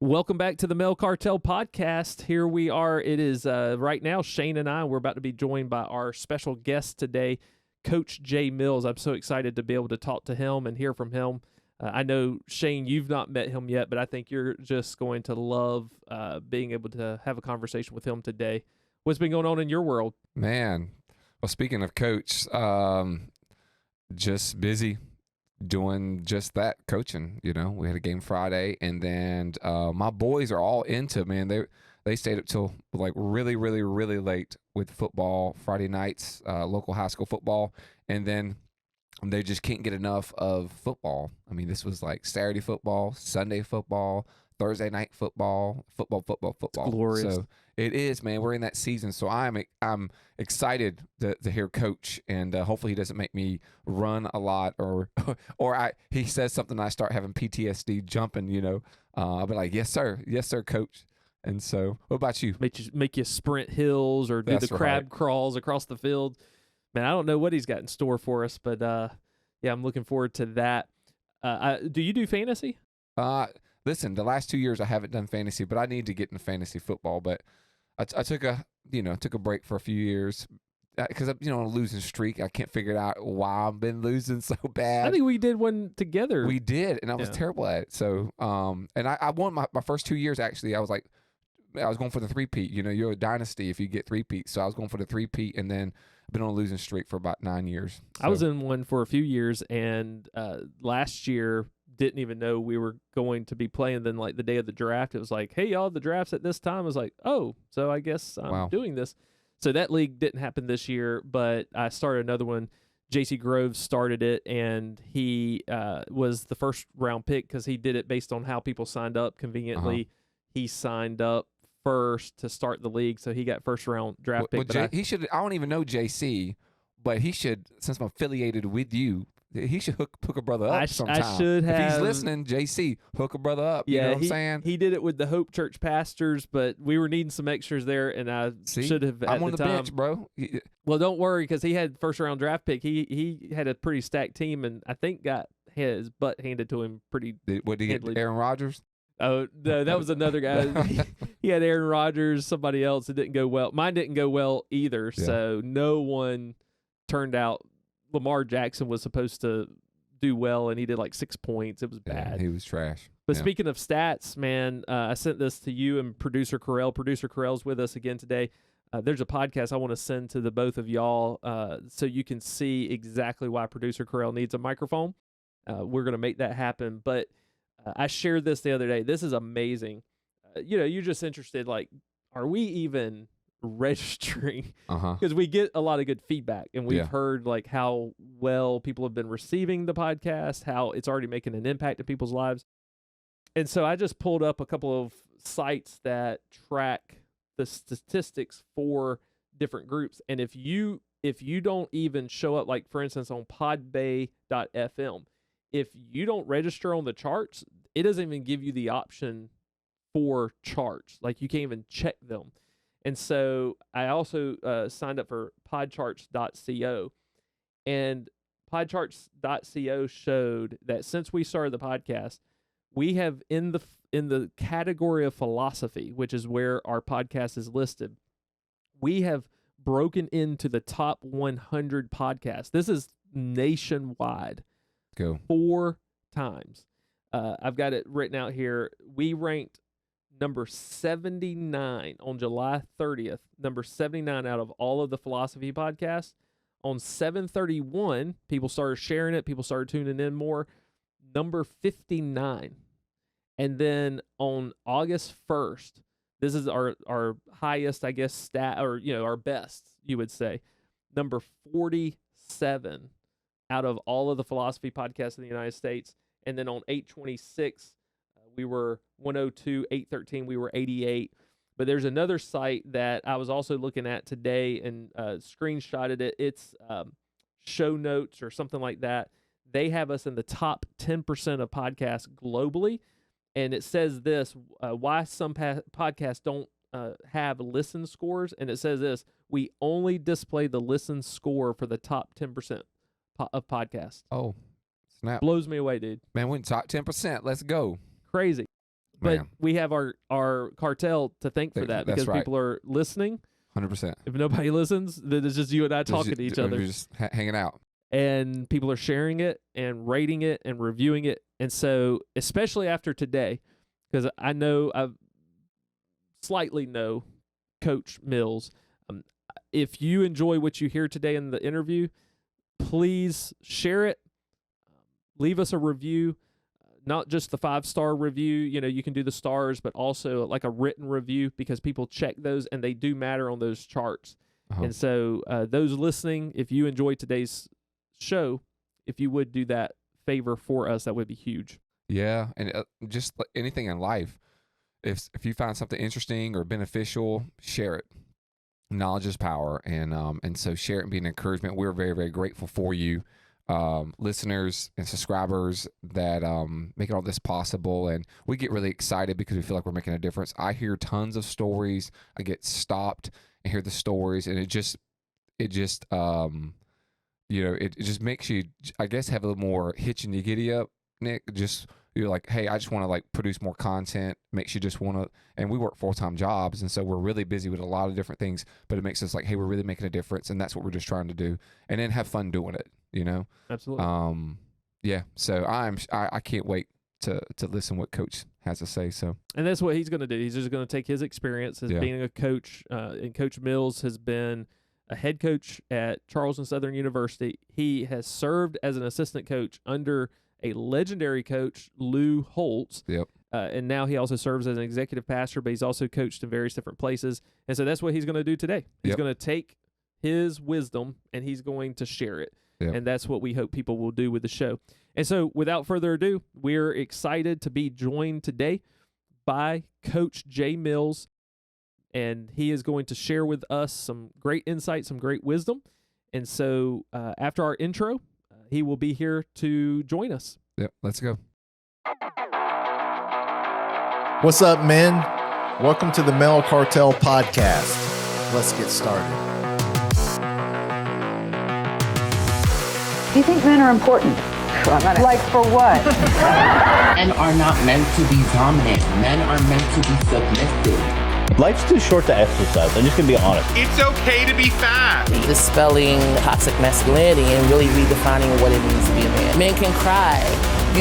Welcome back to the Mel Cartel podcast. Here we are. It is right now, Shane and I, we're about to be joined by our special guest today, Coach Jay Mills. I'm so excited to be able to talk to him and hear from him. I know, Shane, you've not met him yet, but I think you're just going to love being able to have a conversation with him today. What's been going on in your world? Man, well, speaking of Coach, just busy doing just that, coaching. You know, we had a game Friday, and then my boys are all into, man, they stayed up till like really late with football Friday nights, local high school football, and then they just can't get enough of football. I mean, this was like Saturday football, Sunday football, Thursday night football. It's glorious. So it is, man. We're in that season, so I'm excited to hear Coach, and hopefully he doesn't make me run a lot, or he says something and I start having PTSD jumping. You know, I'll be like, yes sir, Coach. And so, what about you? Make you sprint hills or do the crab crawls across the field. Man, I don't know what he's got in store for us, but yeah, I'm looking forward to that. Do you do fantasy? Listen, the last 2 years I haven't done fantasy, but I need to get into fantasy football. But I took a break for a few years because I'm on a losing streak. I can't figure out why I've been losing so bad. I think we did one together. We did, and I was terrible at it. So, and I won my first 2 years. Actually, I was going for the three-peat. You know, you're a dynasty if you get three-peat. So I was going for the three-peat, and then I've been on a losing streak for about 9 years. So. I was in one for a few years, and last year didn't even know we were going to be playing. Then, like the day of the draft, it was like, "Hey, y'all, the draft's at this time." I was like, "Oh, so I guess I'm doing this." So that league didn't happen this year, but I started another one. JC Groves started it, and he was the first round pick because he did it based on how people signed up. Conveniently, he signed up first to start the league, so he got first round draft pick. He should. I don't even know JC, but he should, since I'm affiliated with you, he should hook a brother up sometime. I should have. If he's listening, JC, hook a brother up. Yeah, you know what I'm saying? He did it with the Hope Church pastors, but we were needing some extras there, and I should have. I'm on the time. bench, bro. Well, don't worry, because he had first round draft pick. He had a pretty stacked team, and I think got his butt handed to him pretty. What did he get? Aaron Rodgers? Oh, no, that was another guy. He had Aaron Rodgers, somebody else. It didn't go well. Mine didn't go well either, so no one turned out. Lamar Jackson was supposed to do well, and he did like 6 points. It was bad. He was trash. But speaking of stats, man, I sent this to you and Producer Carell. Producer Carell's with us again today. There's a podcast I want to send to the both of y'all so you can see exactly why Producer Carell needs a microphone. We're going to make that happen, but I shared this the other day. This is amazing. You're just interested, like, are we even registering? Because we get a lot of good feedback, and we've heard like how well people have been receiving the podcast, how it's already making an impact in people's lives. And so I just pulled up a couple of sites that track the statistics for different groups. And if you don't even show up, like for instance on podbay.fm, if you don't register on the charts, it doesn't even give you the option for charts. Like you can't even check them. And so I also signed up for podcharts.co, and podcharts.co showed that since we started the podcast, we have in the category of philosophy, which is where our podcast is listed, we have broken into the top 100 podcasts. This is nationwide. Go 4 times. I've got it written out here. We ranked number 79 on July 30th, number 79 out of all of the philosophy podcasts. On 7/31, people started sharing it. People started tuning in more. Number 59. And then on August 1st, this is our highest, I guess, stat, or, our best, you would say. Number 47 out of all of the philosophy podcasts in the United States. And then on 8/26, we were 102, 8/13, we were 88. But there's another site that I was also looking at today and screenshotted it. It's Show Notes or something like that. They have us in the top 10% of podcasts globally. And it says this, why some podcasts don't have listen scores. And it says this, we only display the listen score for the top 10% of podcasts. Oh, snap. Blows me away, dude. Man, we in top 10%. Let's go. Crazy. But Man. we have our cartel to thank for that, That's because right. people are listening. 100%. If nobody listens, then it's just you and I talking to each other. We're just hanging out. And people are sharing it and rating it and reviewing it. And so, especially after today, because I slightly know Coach Mills. If you enjoy what you hear today in the interview, please share it. Leave us a review, not just the 5-star review. You can do the stars, but also like a written review, because people check those and they do matter on those charts. Uh-huh. And so those listening, if you enjoyed today's show, if you would do that favor for us, that would be huge. Yeah, and just like anything in life, if you find something interesting or beneficial, share it. Knowledge is power, and so share it and be an encouragement. We're very, very grateful for you, listeners and subscribers that make all this possible, and we get really excited because we feel like we're making a difference. I hear tons of stories. I get stopped and hear the stories, and it just makes you, I guess, have a little more hitch in your giddy up, Nick. Just you're like, hey, I just want to like produce more content. Makes you just want to, and we work full-time jobs, and so we're really busy with a lot of different things, but it makes us like, hey, we're really making a difference, and that's what we're just trying to do, and then have fun doing it, Absolutely. Yeah, so I can't wait to listen what Coach has to say. So, and that's what he's going to do. He's just going to take his experience as being a coach, and Coach Mills has been a head coach at Charleston Southern University. He has served as an assistant coach under a legendary coach, Lou Holtz. Yep. And now he also serves as an executive pastor, but he's also coached in various different places. And so that's what he's going to do today. He's going to take his wisdom and he's going to share it. Yep. And that's what we hope people will do with the show. And so without further ado, we're excited to be joined today by Coach Jay Mills. And he is going to share with us some great insight, some great wisdom. And so after our intro, he will be here to join us. Yep, let's go. What's up, men? Welcome to the Male Cartel podcast. Let's get started. Do you think men are important? Like for what? Men are not meant to be dominant. Men are meant to be submissive. Life's too short to exercise. I'm just going to be honest. It's okay to be fat. Dispelling toxic masculinity and really redefining what it means to be a man. Men can cry.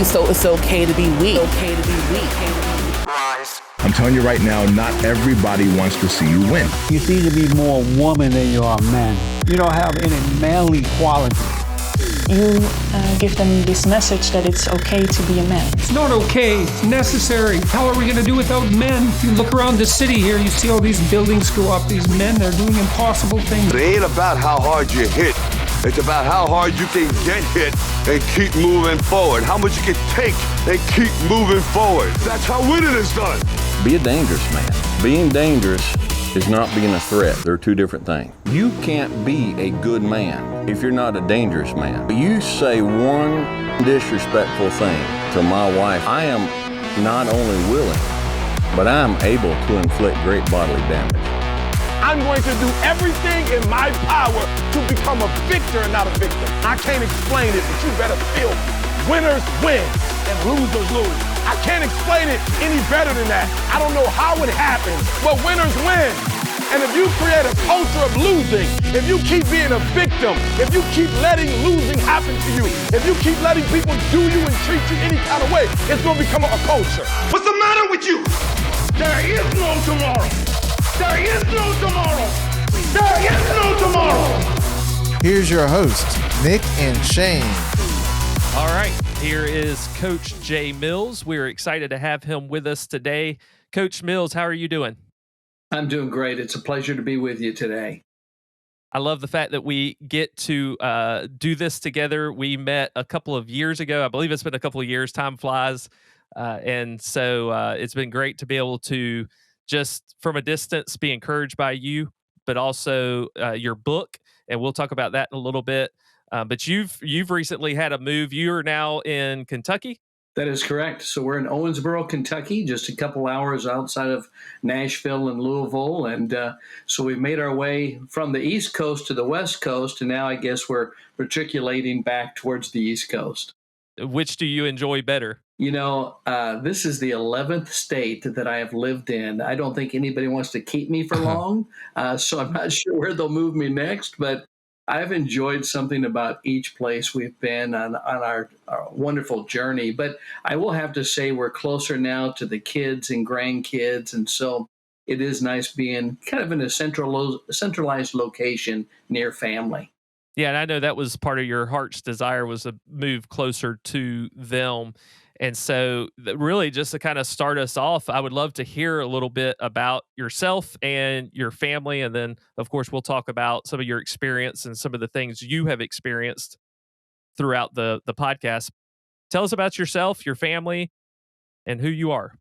So it's okay to be weak. It's okay to be weak. Rise. I'm telling you right now, not everybody wants to see you win. You seem to be more woman than you are man. You don't have any manly qualities. You give them this message that it's okay to be a man. It's not okay, it's necessary. How are we going to do without men? If you look around the city here, you see all these buildings go up. These men, they're doing impossible things. It ain't about how hard you hit. It's about how hard you can get hit and keep moving forward. How much you can take and keep moving forward. That's how winning is done. Be a dangerous man. Being dangerous is not being a threat. They're two different things. You can't be a good man if you're not a dangerous man. You say one disrespectful thing to my wife, I am not only willing, but I'm able to inflict great bodily damage. I'm going to do everything in my power to become a victor and not a victim. I can't explain it, but you better feel me. Winners win and losers lose. I can't explain it any better than that. I don't know how it happens, but winners win. And if you create a culture of losing, if you keep being a victim, if you keep letting losing happen to you, if you keep letting people do you and treat you any kind of way, it's going to become a culture. What's the matter with you? There is no tomorrow. There is no tomorrow. There is no tomorrow. Here's your host, Nick and Shane. All right, here is Coach Jay Mills. We're excited to have him with us today. Coach Mills, how are you doing? I'm doing great. It's a pleasure to be with you today. I love the fact that we get to do this together. We met a couple of years ago. I believe it's been a couple of years. Time flies. And so it's been great to be able to just from a distance be encouraged by you, but also your book. And we'll talk about that in a little bit. But you've recently had a move. You are now in Kentucky. That is correct. So we're in Owensboro, Kentucky, just a couple hours outside of Nashville and Louisville. And so we've made our way from the East Coast to the West Coast. And now I guess we're matriculating back towards the East Coast. Which do you enjoy better? This is the 11th state that I have lived in. I don't think anybody wants to keep me for long, so I'm not sure where they'll move me next, but I've enjoyed something about each place we've been on our wonderful journey. But I will have to say we're closer now to the kids and grandkids, and so it is nice being kind of in a centralized location near family. Yeah, and I know that was part of your heart's desire was to move closer to them. And so, really, just to kind of start us off, I would love to hear a little bit about yourself and your family. And then, of course, we'll talk about some of your experience and some of the things you have experienced throughout the podcast. Tell us about yourself, your family, and who you are.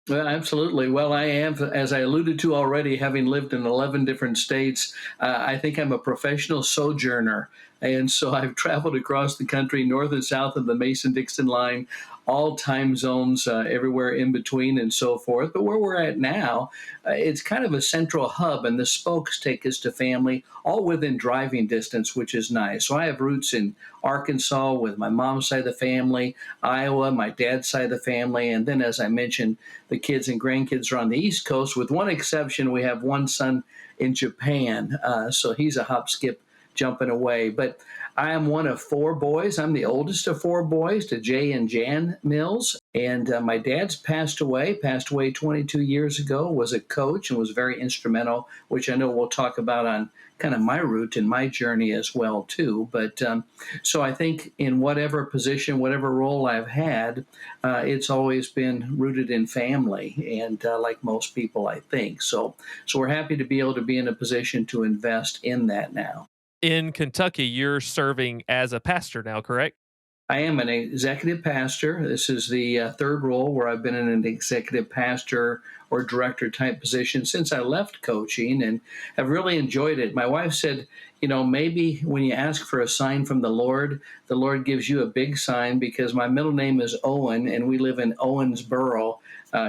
Well, absolutely. Well, I am, as I alluded to already, having lived in 11 different states, I think I'm a professional sojourner. And so I've traveled across the country, north and south of the Mason-Dixon line, all time zones, everywhere in between and so forth. But where we're at now, it's kind of a central hub, and the spokes take us to family, all within driving distance, which is nice. So I have roots in Arkansas with my mom's side of the family, Iowa, my dad's side of the family, and then, as I mentioned, the kids and grandkids are on the East Coast. With one exception, we have one son in Japan, so he's a hop, skip, jumping away. But I am one of four boys. I'm the oldest of four boys to Jay and Jan Mills. And my dad's passed away 22 years ago, was a coach and was very instrumental, which I know we'll talk about on kind of my route and my journey as well, too. But so I think in whatever position, whatever role I've had, it's always been rooted in family, and like most people, I think. So we're happy to be able to be in a position to invest in that now. In Kentucky, you're serving as a pastor now, correct? I am an executive pastor. This is the third role where I've been in an executive pastor or director type position since I left coaching, and have really enjoyed it. My wife said, maybe when you ask for a sign from the Lord gives you a big sign, because my middle name is Owen and we live in Owensboro,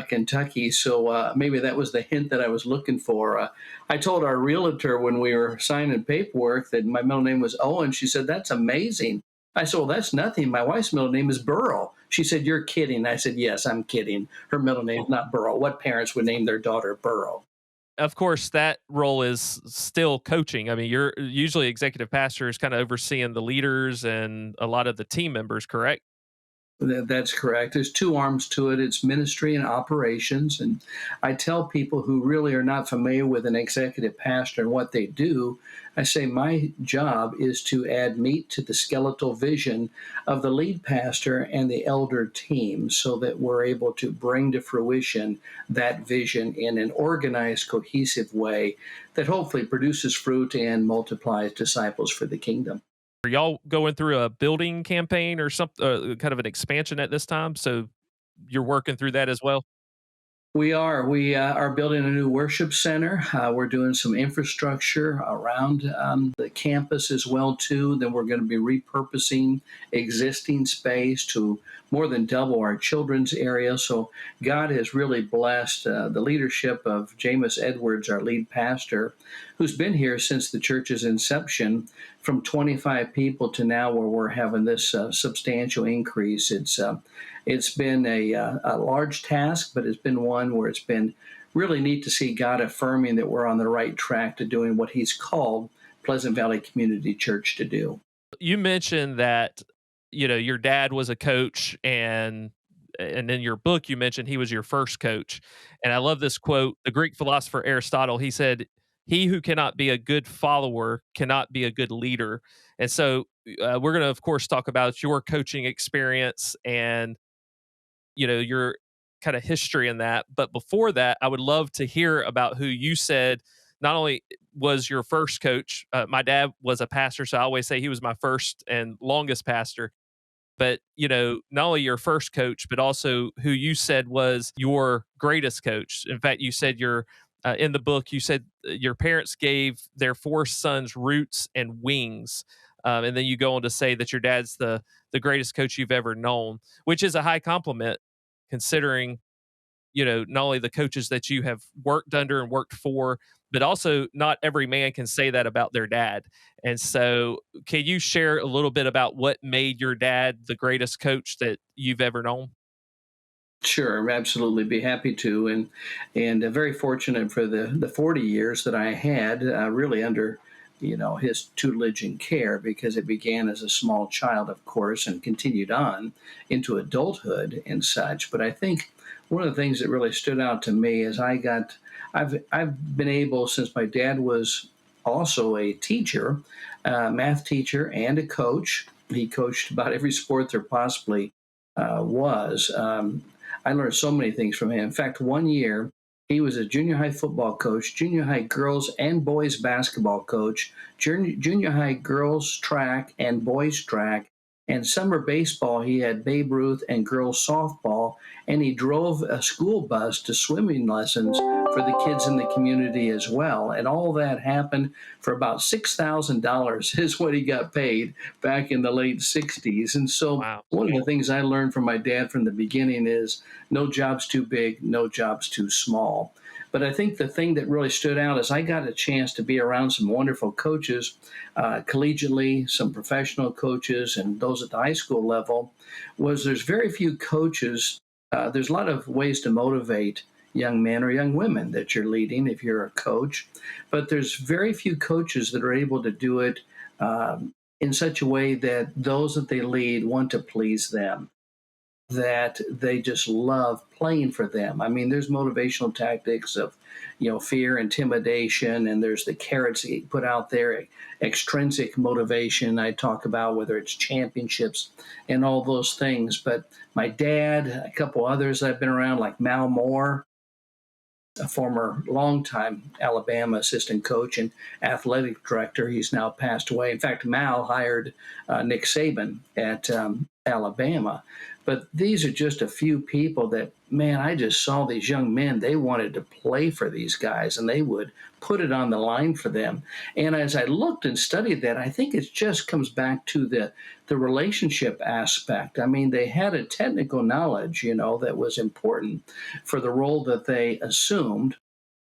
Kentucky. So maybe that was the hint that I was looking for. I told our realtor when we were signing paperwork that my middle name was Owen. She said, "That's amazing." I said, "Well, that's nothing. My wife's middle name is Burrow." She said, "You're kidding." I said, "Yes, I'm kidding. Her middle name's not Burrow. What parents would name their daughter Burrow?" Of course, that role is still coaching. I mean, you're usually executive pastor is kind of overseeing the leaders and a lot of the team members, correct? That's correct. There's two arms to it. It's ministry and operations. And I tell people who really are not familiar with an executive pastor and what they do, I say my job is to add meat to the skeletal vision of the lead pastor and the elder team, so that we're able to bring to fruition that vision in an organized, cohesive way that hopefully produces fruit and multiplies disciples for the kingdom. Are y'all going through a building campaign or something, kind of an expansion at this time? So you're working through that as well? We are. We are building a new worship center. We're doing some infrastructure around the campus as well, too. Then we're going to be repurposing existing space to more than double our children's area. So God has really blessed the leadership of Jameis Edwards, our lead pastor, who's been here since the church's inception, from 25 people to now where we're having this substantial increase. It's been a large task, but it's been one where it's been really neat to see God affirming that we're on the right track to doing what he's called Pleasant Valley Community Church to do. You mentioned that, your dad was a coach, and in your book, you mentioned he was your first coach. And I love this quote. The Greek philosopher Aristotle, he said, "He who cannot be a good follower cannot be a good leader." And so we're going to, of course, talk about your coaching experience and your kind of history in that. But before that, I would love to hear about who you said not only was your first coach. My dad was a pastor, so I always say he was my first and longest pastor. But, not only your first coach, but also who you said was your greatest coach. In fact, you said in the book, you said your parents gave their four sons roots and wings. And then you go on to say that your dad's the greatest coach you've ever known, which is a high compliment considering, not only the coaches that you have worked under and worked for, but also not every man can say that about their dad. And so can you share a little bit about what made your dad the greatest coach that you've ever known? Sure, absolutely, be happy to, and very fortunate for the 40 years that I had really under his tutelage and care, because it began as a small child, of course, and continued on into adulthood and such. But I think one of the things that really stood out to me is I've been able, since my dad was also a teacher, math teacher, and a coach. He coached about every sport there possibly was. I learned so many things from him. In fact, one year he was a junior high football coach, junior high girls and boys basketball coach, junior high girls track and boys track, and summer baseball. He had Babe Ruth and girls softball, and he drove a school bus to swimming lessons for the kids in the community as well. And all that happened for about $6,000 is what he got paid back in the late 60s. And so One of the things I learned from my dad from the beginning is no job's too big, no job's too small. But I think the thing that really stood out is I got a chance to be around some wonderful coaches, collegiately, some professional coaches, and those at the high school level. There's very few coaches. There's a lot of ways to motivate young men or young women that you're leading if you're a coach, but there's very few coaches that are able to do it in such a way that those that they lead want to please them, that they just love playing for them. I mean, there's motivational tactics of, fear, intimidation, and there's the carrots that get put out there, extrinsic motivation I talk about, whether it's championships and all those things. But my dad, a couple others I've been around, like Mal Moore, a former longtime Alabama assistant coach and athletic director. He's now passed away. In fact, Mal hired Nick Saban at Alabama. But these are just a few people that, man, I just saw these young men. They wanted to play for these guys, and they would put it on the line for them. And as I looked and studied that, I think it just comes back to the relationship aspect. I mean, they had a technical knowledge, that was important for the role that they assumed,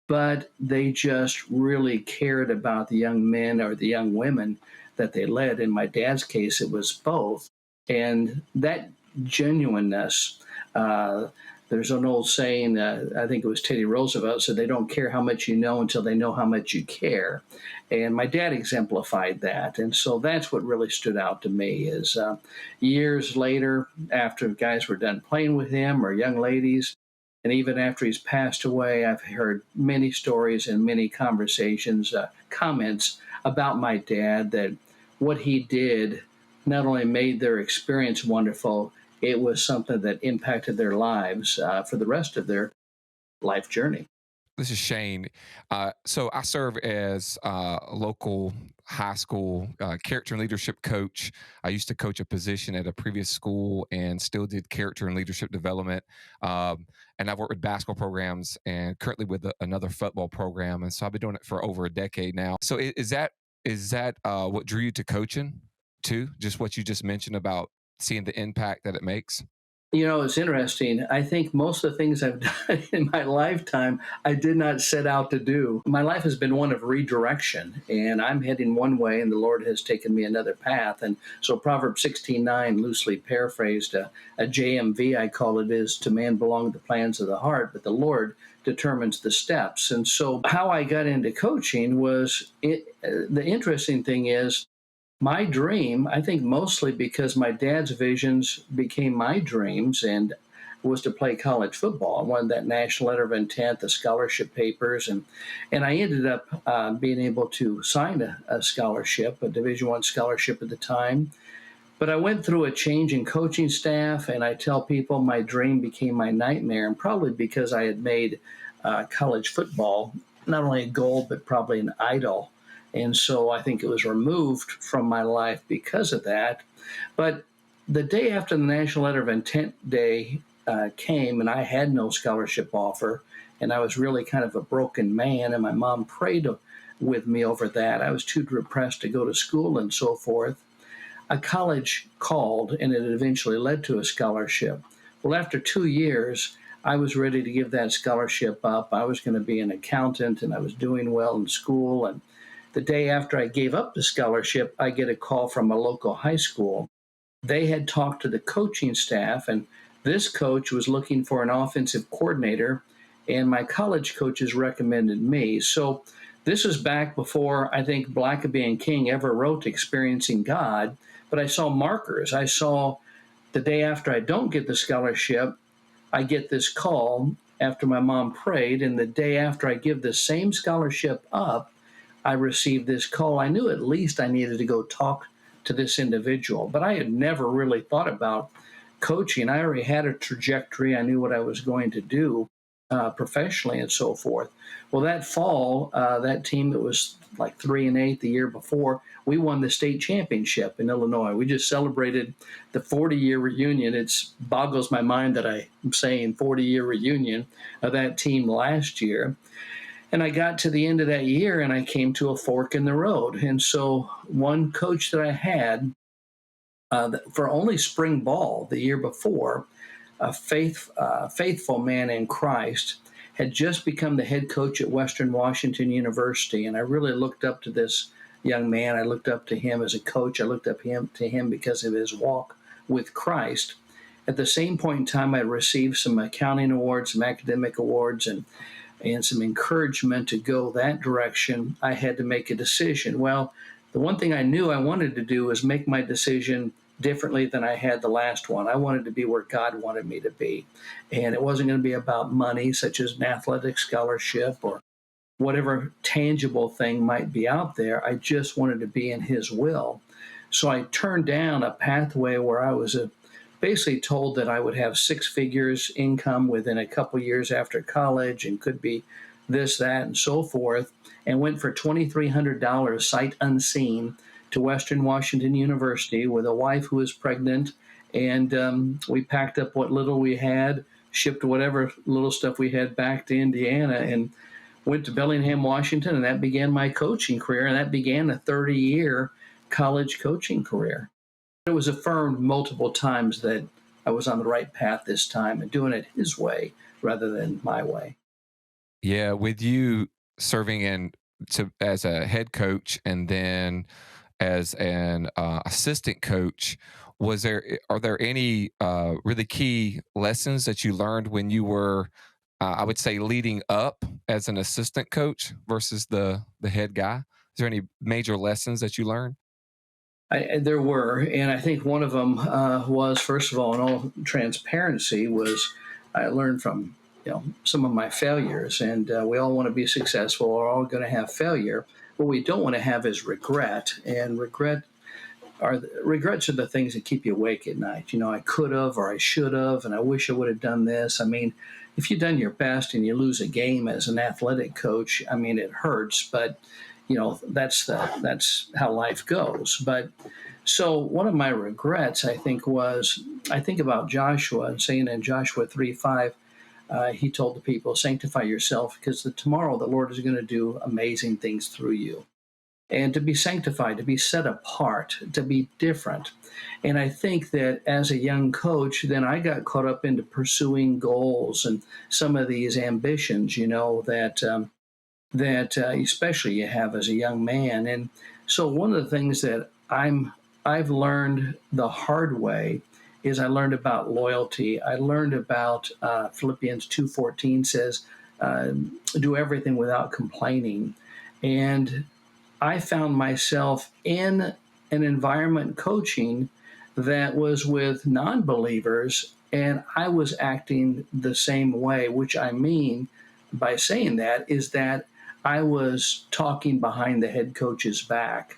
but they just really cared about the young men or the young women that they led. In my dad's case, it was both. And that genuineness, there's an old saying, I think it was Teddy Roosevelt, said they don't care how much you know until they know how much you care. And my dad exemplified that. And so that's what really stood out to me is years later, after guys were done playing with him or young ladies, and even after he's passed away, I've heard many stories and many conversations, comments about my dad, that what he did not only made their experience wonderful, it was something that impacted their lives for the rest of their life journey. This is Shane. So I serve as a local high school character and leadership coach. I used to coach a position at a previous school and still did character and leadership development. And I've worked with basketball programs and currently with another football program. And so I've been doing it for over a decade now. So is that what drew you to coaching too? Just what you just mentioned about seeing the impact that it makes? It's interesting. I think most of the things I've done in my lifetime, I did not set out to do. My life has been one of redirection, and I'm heading one way, and the Lord has taken me another path. And so Proverbs 16:9, loosely paraphrased, a JMV, I call it, is to man belong the plans of the heart, but the Lord determines the steps. And so how I got into coaching was, the interesting thing is, my dream, I think mostly because my dad's visions became my dreams, and was to play college football. I won that national letter of intent, the scholarship papers, and I ended up being able to sign a scholarship, a Division I scholarship at the time. But I went through a change in coaching staff, and I tell people my dream became my nightmare, and probably because I had made college football not only a goal, but probably an idol. And so I think it was removed from my life because of that. But the day after the National Letter of Intent Day came, and I had no scholarship offer, and I was really kind of a broken man, and my mom prayed with me over that. I was too depressed to go to school and so forth. A college called, and it eventually led to a scholarship. Well, after 2 years, I was ready to give that scholarship up. I was going to be an accountant, and I was doing well in school. And the day after I gave up the scholarship, I get a call from a local high school. They had talked to the coaching staff, and This coach was looking for an offensive coordinator, and my college coaches recommended me. So this was back before I think Blackaby and King ever wrote Experiencing God, but I saw markers. I saw the day after I don't get the scholarship, I get this call after my mom prayed, and the day after I give the same scholarship up, I received this call. I knew at least I needed to go talk to this individual, but I had never really thought about coaching. I already had a trajectory. I knew what I was going to do professionally and so forth. Well, that fall, that team that was like 3-8 the year before, we won the state championship in Illinois. We just celebrated the 40-year reunion. It boggles my mind that I'm saying 40-year reunion of that team last year. And I got to the end of that year, and I came to a fork in the road. And so one coach that I had for only spring ball the year before, a faithful man in Christ, had just become the head coach at Western Washington University. And I really looked up to this young man. I looked up to him as a coach. I looked up to him because of his walk with Christ. At the same point in time, I received some accounting awards, some academic awards, and some encouragement to go that direction. I had to make a decision. Well, the one thing I knew I wanted to do was make my decision differently than I had the last one. I wanted to be where God wanted me to be. And it wasn't going to be about money, such as an athletic scholarship or whatever tangible thing might be out there. I just wanted to be in His will. So I turned down a pathway where I was basically told that I would have 6 figures income within a couple years after college and could be this, that, and so forth, and went for $2,300 sight unseen to Western Washington University with a wife who was pregnant. And we packed up what little we had, shipped whatever little stuff we had back to Indiana, and went to Bellingham, Washington, and that began my coaching career, and that began a 30-year college coaching career. It was affirmed multiple times that I was on the right path this time and doing it His way rather than my way. Yeah, with you serving as a head coach and then as an assistant coach, are there any really key lessons that you learned when you were, I would say, leading up as an assistant coach versus the head guy? Is there any major lessons that you learned? There were, and I think one of them was, first of all, in all transparency, was I learned from some of my failures, and we all want to be successful. We're all going to have failure. What we don't want to have is regret, and regrets are the things that keep you awake at night. I could have, or I should have, and I wish I would have done this. I mean, if you've done your best and you lose a game as an athletic coach, I mean, it hurts, but that's how life goes. But so one of my regrets, I think about Joshua and saying in Joshua 3:5, he told the people, sanctify yourself, because tomorrow the Lord is going to do amazing things through you. And to be sanctified, to be set apart, to be different. And I think that as a young coach, then I got caught up into pursuing goals and some of these ambitions, that especially you have as a young man. And so one of the things that I've learned the hard way is I learned about loyalty. I learned about Philippians 2:14 says, do everything without complaining. And I found myself in an environment coaching that was with non-believers, and I was acting the same way, which I mean by saying that is that I was talking behind the head coach's back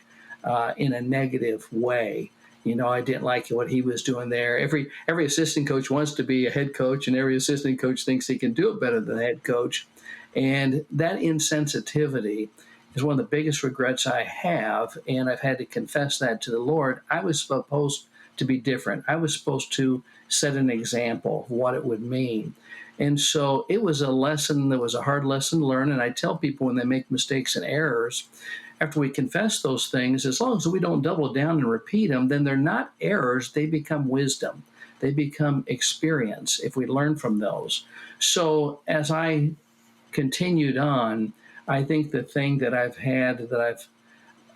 in a negative way. I didn't like what he was doing there. Every assistant coach wants to be a head coach, and every assistant coach thinks he can do it better than the head coach. And that insensitivity is one of the biggest regrets I have, and I've had to confess that to the Lord. I was supposed to be different. I was supposed to set an example of what it would mean. And so it was a lesson that was a hard lesson to learn. And I tell people when they make mistakes and errors, after we confess those things, as long as we don't double down and repeat them, then they're not errors, they become wisdom. They become experience if we learn from those. So as I continued on, I think the thing that I've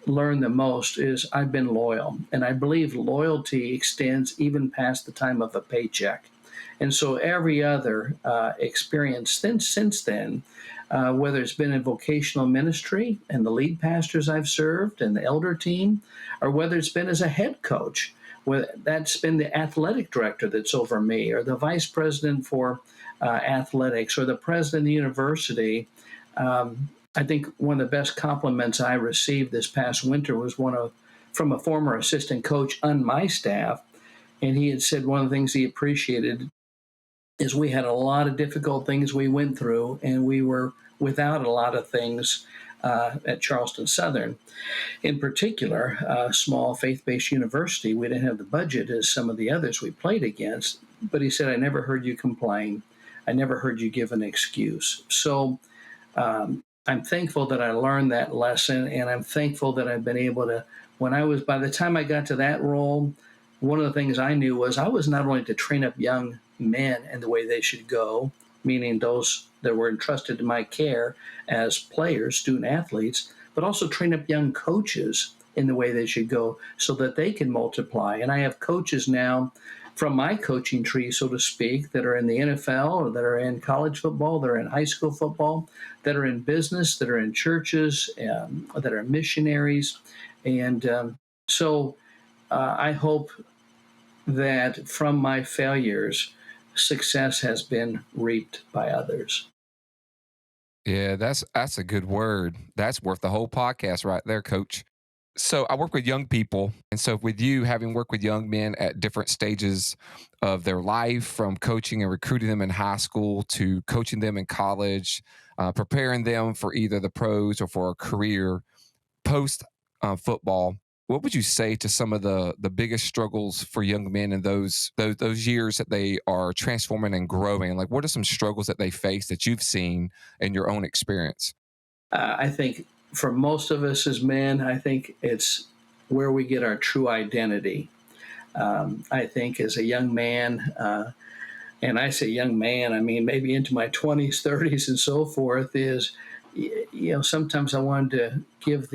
learned the most is I've been loyal. And I believe loyalty extends even past the time of a paycheck. And so every other experience since then, whether it's been in vocational ministry and the lead pastors I've served and the elder team, or whether it's been as a head coach, whether that's been the athletic director that's over me, or the vice president for athletics, or the president of the university. I think one of the best compliments I received this past winter was from a former assistant coach on my staff. And he had said one of the things he appreciated is we had a lot of difficult things we went through, and we were without a lot of things at Charleston Southern. In particular, a small faith-based university, we didn't have the budget as some of the others we played against. But he said, I never heard you complain. I never heard you give an excuse. So I'm thankful that I learned that lesson, and I'm thankful that I've been able to, by the time I got to that role, one of the things I knew was I was not only to train up young men in the way they should go, meaning those that were entrusted to my care as players, student athletes, but also train up young coaches in the way they should go so that they can multiply. And I have coaches now from my coaching tree, so to speak, that are in the NFL, or that are in college football, that are in high school football, that are in business, that are in churches, that are missionaries. And so I hope that from my failures, success has been reaped by others. Yeah, that's a good word. That's worth the whole podcast right there, Coach. So I work with young people. And so with you, having worked with young men at different stages of their life, from coaching and recruiting them in high school to coaching them in college, preparing them for either the pros or for a career post football, what would you say to some of the biggest struggles for young men in those years that they are transforming and growing? Like, what are some struggles that they face that you've seen in your own experience? I think for most of us as men, I think it's where we get our true identity. I think as a young man, and I say young man, I mean maybe into my 20s, 30s, and so forth, is, sometimes I wanted to give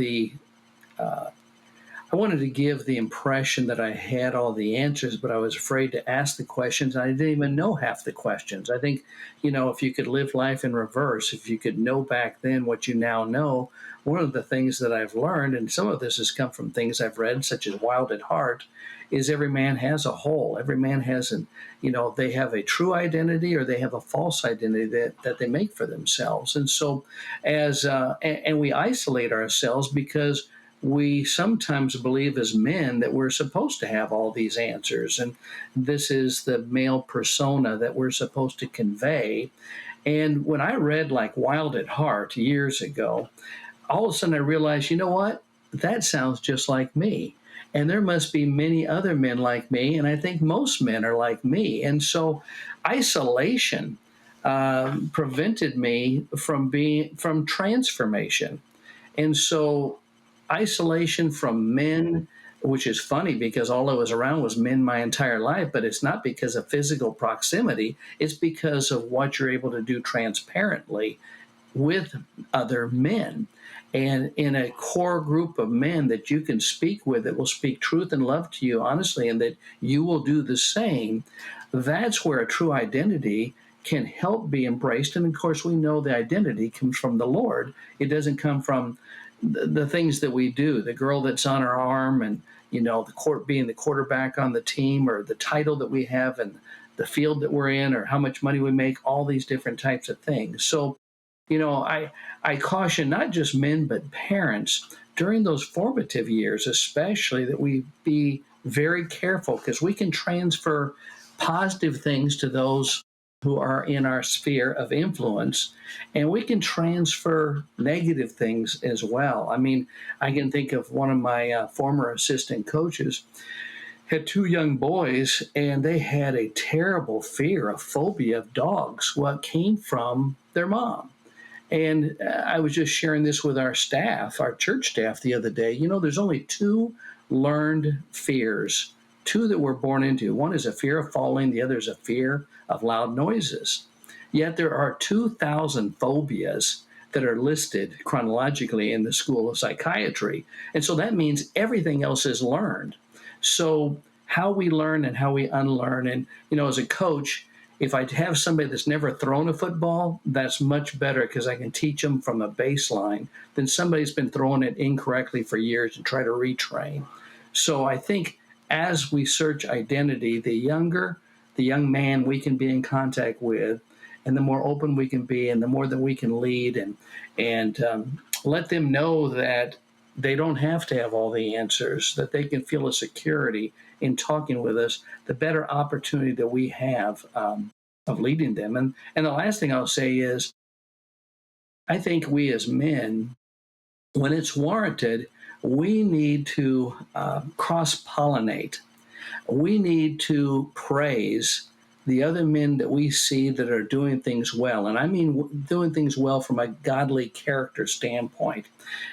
the impression that I had all the answers, but I was afraid to ask the questions. I didn't even know half the questions. I think, if you could live life in reverse, if you could know back then what you now know, one of the things that I've learned, and some of this has come from things I've read, such as Wild at Heart, is every man has a whole. Every man has they have a true identity, or they have a false identity that they make for themselves. And so and we isolate ourselves because we sometimes believe as men that we're supposed to have all these answers. And this is the male persona that we're supposed to convey. And when I read like Wild at Heart years ago, all of a sudden I realized, you know what? That sounds just like me. And there must be many other men like me. And I think most men are like me. And so isolation prevented me from transformation. And so isolation from men, which is funny because all I was around was men my entire life, but it's not because of physical proximity. It's because of what you're able to do transparently with other men. And in a core group of men that you can speak with, that will speak truth and love to you honestly, and that you will do the same, that's where a true identity can help be embraced. And of course, we know the identity comes from the Lord. It doesn't come from the things that we do, the girl that's on our arm, and being the quarterback on the team, or the title that we have and the field that we're in, or how much money we make, all these different types of things. So, I caution not just men, but parents during those formative years, especially, that we be very careful, because we can transfer positive things to those who are in our sphere of influence, and we can transfer negative things as well. I mean, I can think of one of my former assistant coaches had two young boys, and they had a terrible fear, a phobia of dogs. Well, it came from their mom. And I was just sharing this with our staff, our church staff, the other day. There's only two learned fears, two that we're born into. One is a fear of falling. The other is a fear of loud noises. Yet there are 2,000 phobias that are listed chronologically in the School of Psychiatry. And so that means everything else is learned. So how we learn and how we unlearn. And, as a coach, If I have somebody that's never thrown a football, that's much better because I can teach them from a baseline than somebody's been throwing it incorrectly for years and try to retrain. So I think as we search identity, the young man we can be in contact with, and the more open we can be, and the more that we can lead and let them know that they don't have to have all the answers, that they can feel a security in talking with us, the better opportunity that we have of leading them. And the last thing I'll say is, I think we as men, when it's warranted, we need to cross-pollinate. We need to praise the other men that we see that are doing things well. And I mean doing things well from a godly character standpoint.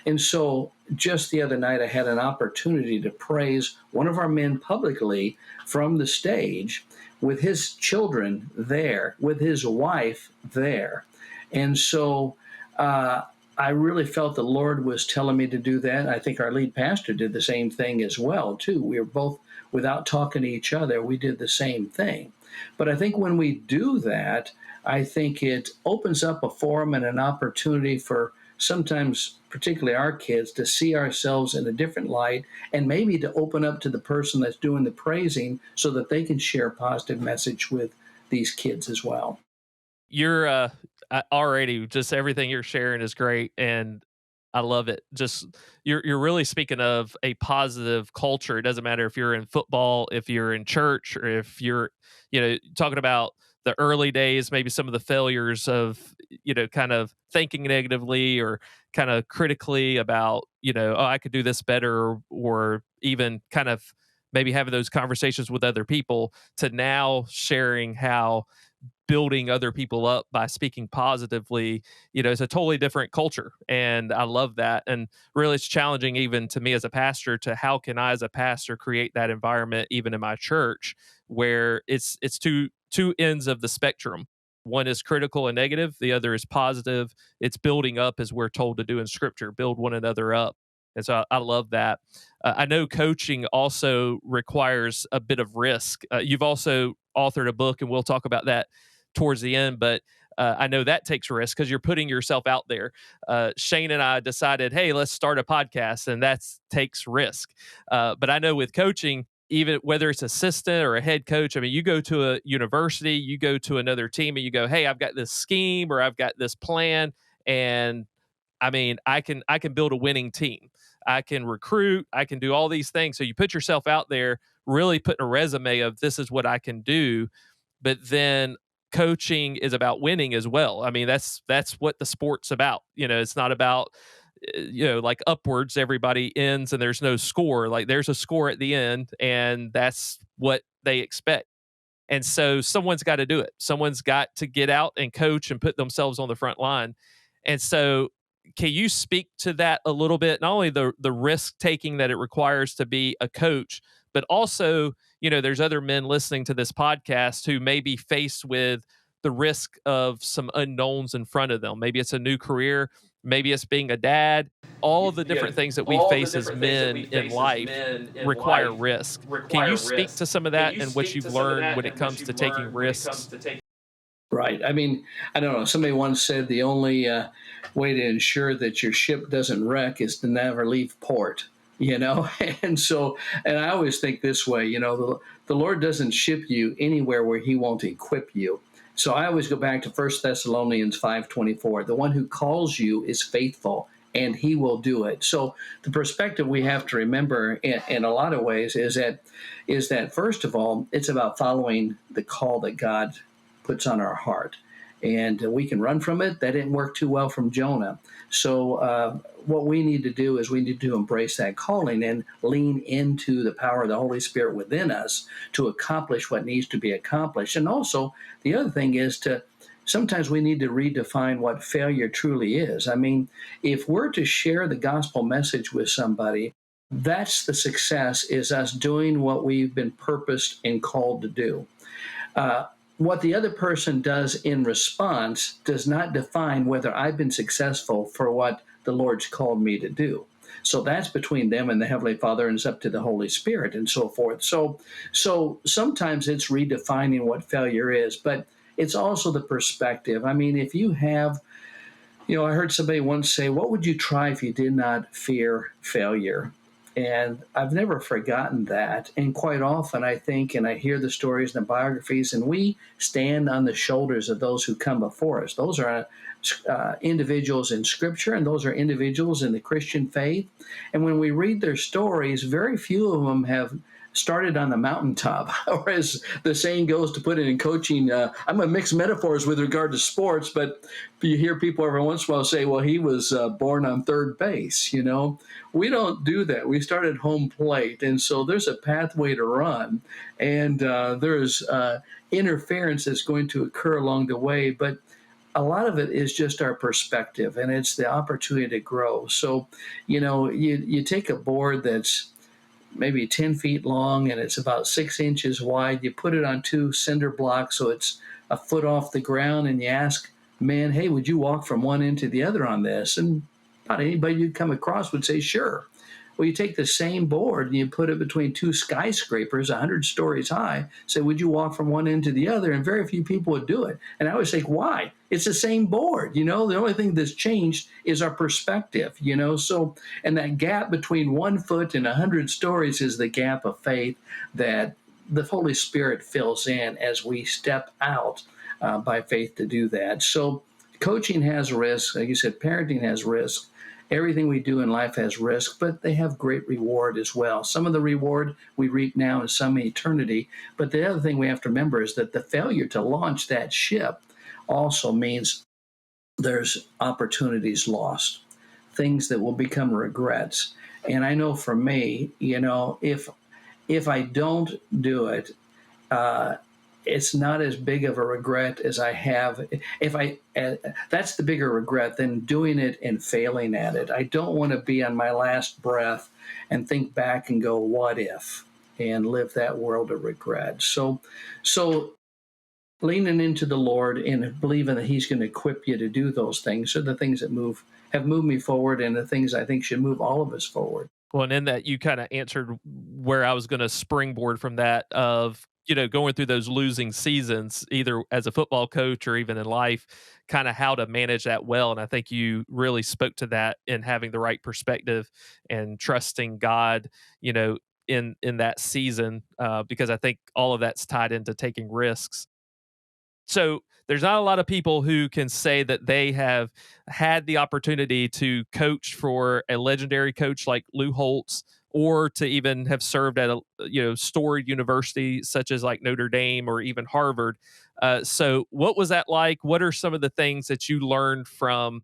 And so just the other night, I had an opportunity to praise one of our men publicly from the stage with his children there, with his wife there. And so I really felt the Lord was telling me to do that. I think our lead pastor did the same thing as well, too. We were both, without talking to each other, we did the same thing. But I think when we do that, I think it opens up a forum and an opportunity for sometimes, particularly our kids, to see ourselves in a different light and maybe to open up to the person that's doing the praising so that they can share a positive message with these kids as well. You're already, just everything you're sharing is great, and I love it. Just you're really speaking of a positive culture. It doesn't matter if you're in football, if you're in church, or if you're, talking about the early days, maybe some of the failures of, kind of thinking negatively or kind of critically about, oh, I could do this better, or even kind of maybe having those conversations with other people, to now sharing how building other people up by speaking positively, it's a totally different culture. And I love that. And really it's challenging even to me as a pastor to how can I as a pastor create that environment even in my church where it's two ends of the spectrum. One is critical and negative. The other is positive. It's building up as we're told to do in scripture, build one another up. And so I love that. I know coaching also requires a bit of risk. You've also authored a book, and we'll talk about that towards the end, but I know that takes risk because you're putting yourself out there. Shane and I decided, hey, let's start a podcast, and that takes risk. But I know with coaching, even whether it's assistant or a head coach, I mean, you go to a university, you go to another team, and you go, hey, I've got this scheme or I've got this plan, and I mean, I can build a winning team. I can recruit. I can do all these things. So you put yourself out there, really putting a resume of this is what I can do. But then coaching is about winning as well. I mean, that's what the sport's about. It's not about, like upwards, everybody ends and there's no score. Like there's a score at the end, and that's what they expect. And so someone's got to do it. Someone's got to get out and coach and put themselves on the front line. And so can you speak to that a little bit? Not only the risk taking that it requires to be a coach, but also, there's other men listening to this podcast who may be faced with the risk of some unknowns in front of them. Maybe it's a new career. Maybe it's being a dad. All of the different things that we face as men in life require risk. Can you speak to some of that and what you've learned when it comes to taking risks? Right. I mean, I don't know. Somebody once said the only way to ensure that your ship doesn't wreck is to never leave port, And so, and I always think this way, the Lord doesn't ship you anywhere where he won't equip you. So I always go back to 1 Thessalonians 5:24. The one who calls you is faithful, and he will do it. So the perspective we have to remember in a lot of ways is that first of all, it's about following the call that God puts on our heart. And we can run from it. That didn't work too well from Jonah. So what we need to do is we need to embrace that calling and lean into the power of the Holy Spirit within us to accomplish what needs to be accomplished. And also, the other thing is sometimes we need to redefine what failure truly is. I mean, if we're to share the gospel message with somebody, that's the success, is us doing what we've been purposed and called to do. What the other person does in response does not define whether I've been successful for what the Lord's called me to do. So that's between them and the Heavenly Father, and it's up to the Holy Spirit and so forth. So sometimes it's redefining what failure is. But it's also the perspective. I mean, if you have, I heard somebody once say, what would you try if you did not fear failure? And I've never forgotten that. And quite often I think, and I hear the stories and the biographies, and we stand on the shoulders of those who come before us. Those are individuals in Scripture, and those are individuals in the Christian faith. And when we read their stories, very few of them have started on the mountaintop, or as the saying goes, to put it in coaching, I'm going to mix metaphors with regard to sports, but you hear people every once in a while say, well, he was born on third base. We don't do that. We start at home plate. And so there's a pathway to run, and there's interference that's going to occur along the way. But a lot of it is just our perspective, and it's the opportunity to grow. So, you take a board that's maybe 10 feet long and it's about 6 inches wide. You put it on 2 cinder blocks so it's a foot off the ground, and you ask men, hey, would you walk from one end to the other on this? And not anybody you'd come across would say, sure. Well, you take the same board and you put it between 2 skyscrapers, 100 stories high, say, would you walk from one end to the other? And very few people would do it. And I always say, why? It's the same board. The only thing that's changed is our perspective, So, and that gap between 1 foot and 100 stories is the gap of faith that the Holy Spirit fills in as we step out by faith to do that. So coaching has risk. Like you said, parenting has risk. Everything we do in life has risk, but they have great reward as well. Some of the reward we reap now and some in eternity. But the other thing we have to remember is that the failure to launch that ship also means there's opportunities lost, things that will become regrets. And I know for me, if I don't do it, it's not as big of a regret as I have. That's the bigger regret than doing it and failing at it. I don't want to be on my last breath and think back and go, what if, and live that world of regret. So leaning into the Lord and believing that He's going to equip you to do those things are the things that have moved me forward, and the things I think should move all of us forward. Well, and in that you kind of answered where I was going to springboard from that of, going through those losing seasons, either as a football coach or even in life, kind of how to manage that well. And I think you really spoke to that in having the right perspective and trusting God, in that season, because I think all of that's tied into taking risks. So there's not a lot of people who can say that they have had the opportunity to coach for a legendary coach like Lou Holtz, or to even have served at a storied university such as like Notre Dame or even Harvard. So what was that like? What are some of the things that you learned from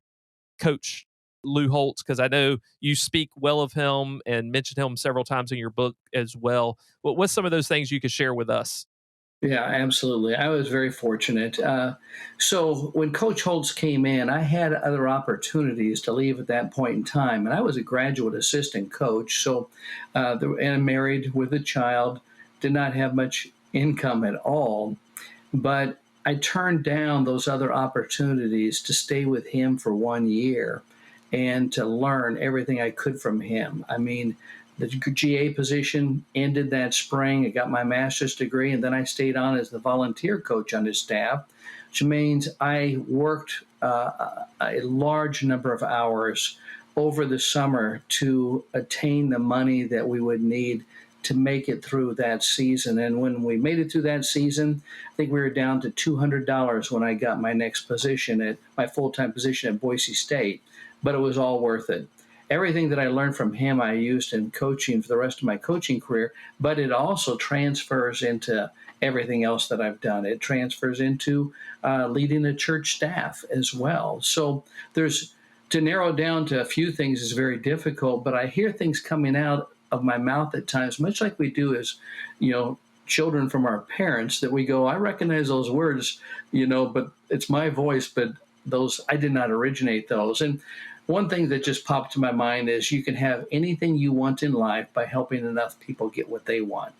Coach Lou Holtz? Because I know you speak well of him and mention him several times in your book as well. What's some of those things you could share with us? Yeah, absolutely. I was very fortunate. So when Coach Holtz came in, I had other opportunities to leave at that point in time. And I was a graduate assistant coach. So, and married with a child, did not have much income at all. But I turned down those other opportunities to stay with him for 1 year and to learn everything I could from him. I mean, the GA position ended that spring. I got my master's degree, and then I stayed on as the volunteer coach on his staff, which means I worked a large number of hours over the summer to attain the money that we would need to make it through that season. And when we made it through that season, I think we were down to $200 when I got my next position at my full-time position at Boise State, but it was all worth it. Everything that I learned from him, I used in coaching for the rest of my coaching career, but it also transfers into everything else that I've done. It transfers into leading a church staff as well. So to narrow down to a few things is very difficult, but I hear things coming out of my mouth at times, much like we do as, children from our parents, that we go, I recognize those words, but it's my voice, but those, I did not originate those. And one thing that just popped to my mind is you can have anything you want in life by helping enough people get what they want.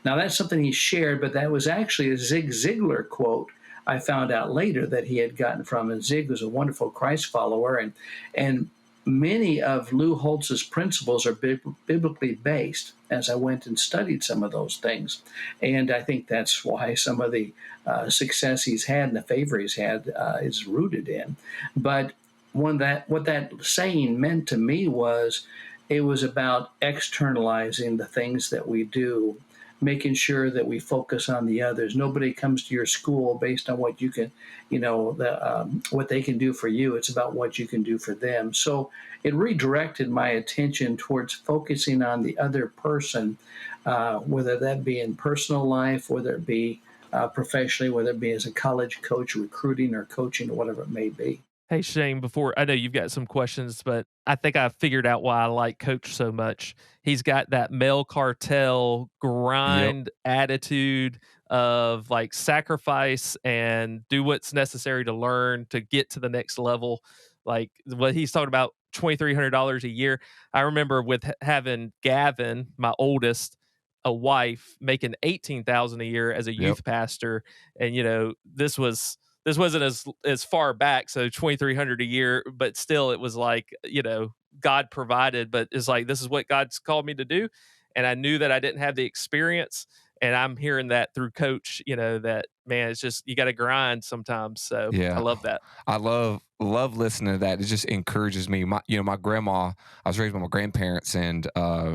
Now, that's something he shared, but that was actually a Zig Ziglar quote I found out later that he had gotten from. And Zig was a wonderful Christ follower. And many of Lou Holtz's principles are biblically based, as I went and studied some of those things. And I think that's why some of the success he's had and the favor he's had is rooted in. But what that saying meant to me was it was about externalizing the things that we do, making sure that we focus on the others. Nobody comes to your school based on what you can, what they can do for you. It's about what you can do for them. So it redirected my attention towards focusing on the other person, whether that be in personal life, whether it be professionally, whether it be as a college coach, recruiting or coaching or whatever it may be. Hey, Shane, before I know you've got some questions, but I think I figured out why I like Coach so much. He's got that male cartel grind attitude of like sacrifice and do what's necessary to learn to get to the next level. Like what he's talking about, $2,300 a year. I remember with having Gavin, my oldest, a wife making $18,000 a year as a youth pastor, and this wasn't as far back, so $2,300 a year, but still it was like, God provided, but it's like, this is what God's called me to do. And I knew that I didn't have the experience, and I'm hearing that through Coach, that, man, it's just, you got to grind sometimes. So I love that. I love listening to that. It just encourages me. My grandma, I was raised by my grandparents, and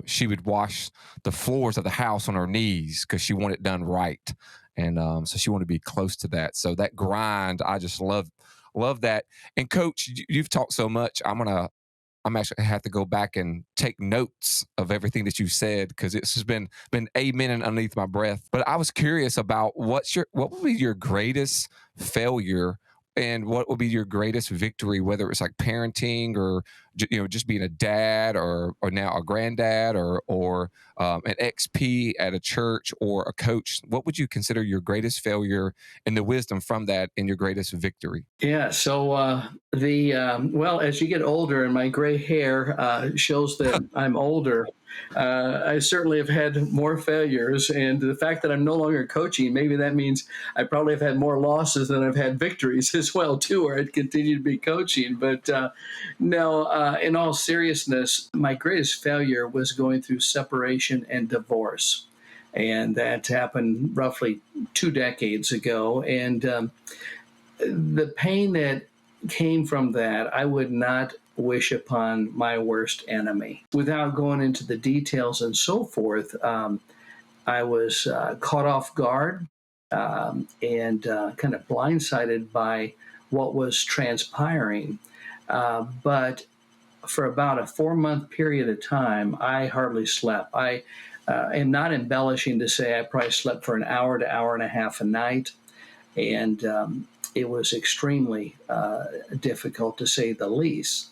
she would wash the floors of the house on her knees because she wanted it done right. And so she wanted to be close to that. So that grind, I just love that. And Coach, you've talked so much. I'm actually gonna have to go back and take notes of everything that you said, because it's just been amen underneath my breath. But I was curious about what would be your greatest failure and what would be your greatest victory, whether it's like parenting or just being a dad or now a granddad or an XP at a church or a coach. What would you consider your greatest failure and the wisdom from that and your greatest victory? Yeah. So well, as you get older and my gray hair shows that I'm older, I certainly have had more failures. And the fact that I'm no longer coaching, maybe that means I probably have had more losses than I've had victories as well, too, or I'd continue to be coaching. But no, in all seriousness, my greatest failure was going through separation and divorce. And that happened roughly 2 decades ago. And the pain that came from that, I would not wish upon my worst enemy. Without going into the details and so forth, I was caught off guard and kind of blindsided by what was transpiring. But for about a 4-month period of time, I hardly slept. I am not embellishing to say I probably slept for an hour to hour and a half a night. And it was extremely difficult, to say the least.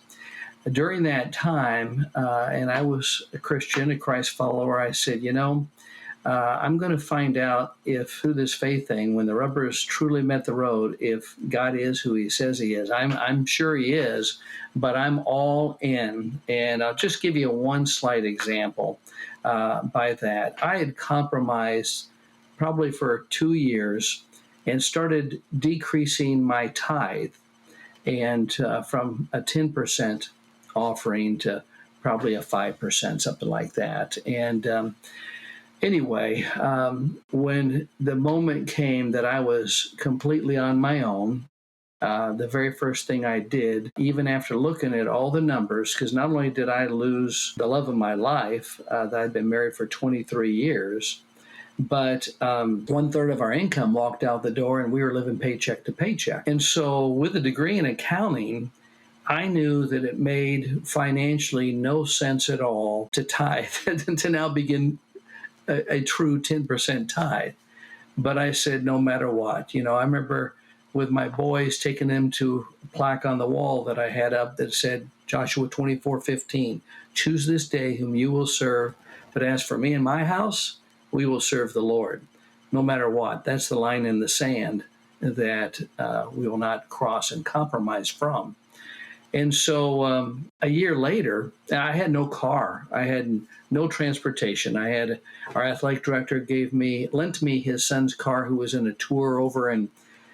During that time, and I was a Christian, a Christ follower, I said, I'm going to find out if through this faith thing, when the rubber has truly met the road, if God is who he says he is. I'm sure he is, but I'm all in. And I'll just give you one slight example by that. I had compromised probably for 2 years and started decreasing my tithe, and from a 10% offering to probably a 5%, something like that. And anyway, when the moment came that I was completely on my own, the very first thing I did, even after looking at all the numbers, because not only did I lose the love of my life, that I'd been married for 23 years, but 1/3 of our income walked out the door, and we were living paycheck to paycheck. And so with a degree in accounting, I knew that it made financially no sense at all to tithe and to now begin a true 10% tithe. But I said, no matter what, I remember with my boys taking them to a plaque on the wall that I had up that said, Joshua 24:15, choose this day whom you will serve. But as for me and my house, we will serve the Lord, no matter what. That's the line in the sand that we will not cross and compromise from. And so a year later, I had no car. I had no transportation. Our athletic director lent me his son's car, who was in a tour over in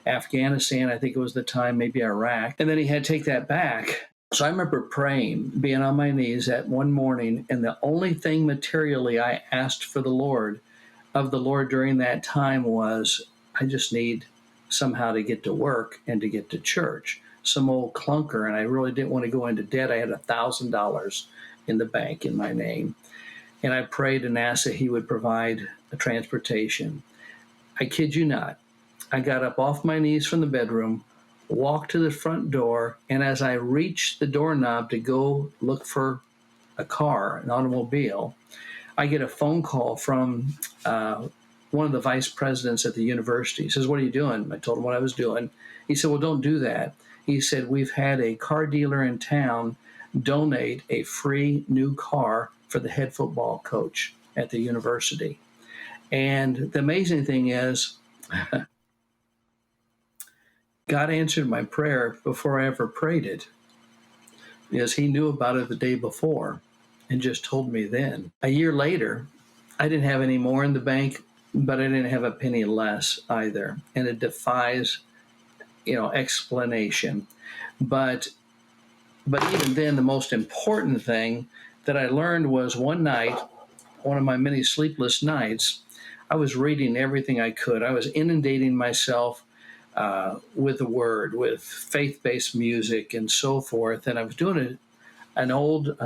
Afghanistan. I think it was the time, maybe Iraq. And then he had to take that back. So I remember praying, being on my knees that one morning, and the only thing materially I asked for of the Lord during that time was, I just need somehow to get to work and to get to church. Some old clunker, and I really didn't want to go into debt. I had $1,000 in the bank in my name. And I prayed and asked that he would provide a transportation. I kid you not. I got up off my knees from the bedroom, walked to the front door, and as I reached the doorknob to go look for a car, an automobile, I get a phone call from one of the vice presidents at the university. He says, "What are you doing?" I told him what I was doing. He said, "Well, don't do that." He said, "We've had a car dealer in town donate a free new car for the head football coach at the university." And the amazing thing is, God answered my prayer before I ever prayed it, because he knew about it the day before and just told me then. A year later, I didn't have any more in the bank, but I didn't have a penny less either. And it defies, explanation. But even then, the most important thing that I learned was one night, one of my many sleepless nights, I was reading everything I could. I was inundating myself with the Word, with faith-based music and so forth. And I was doing an old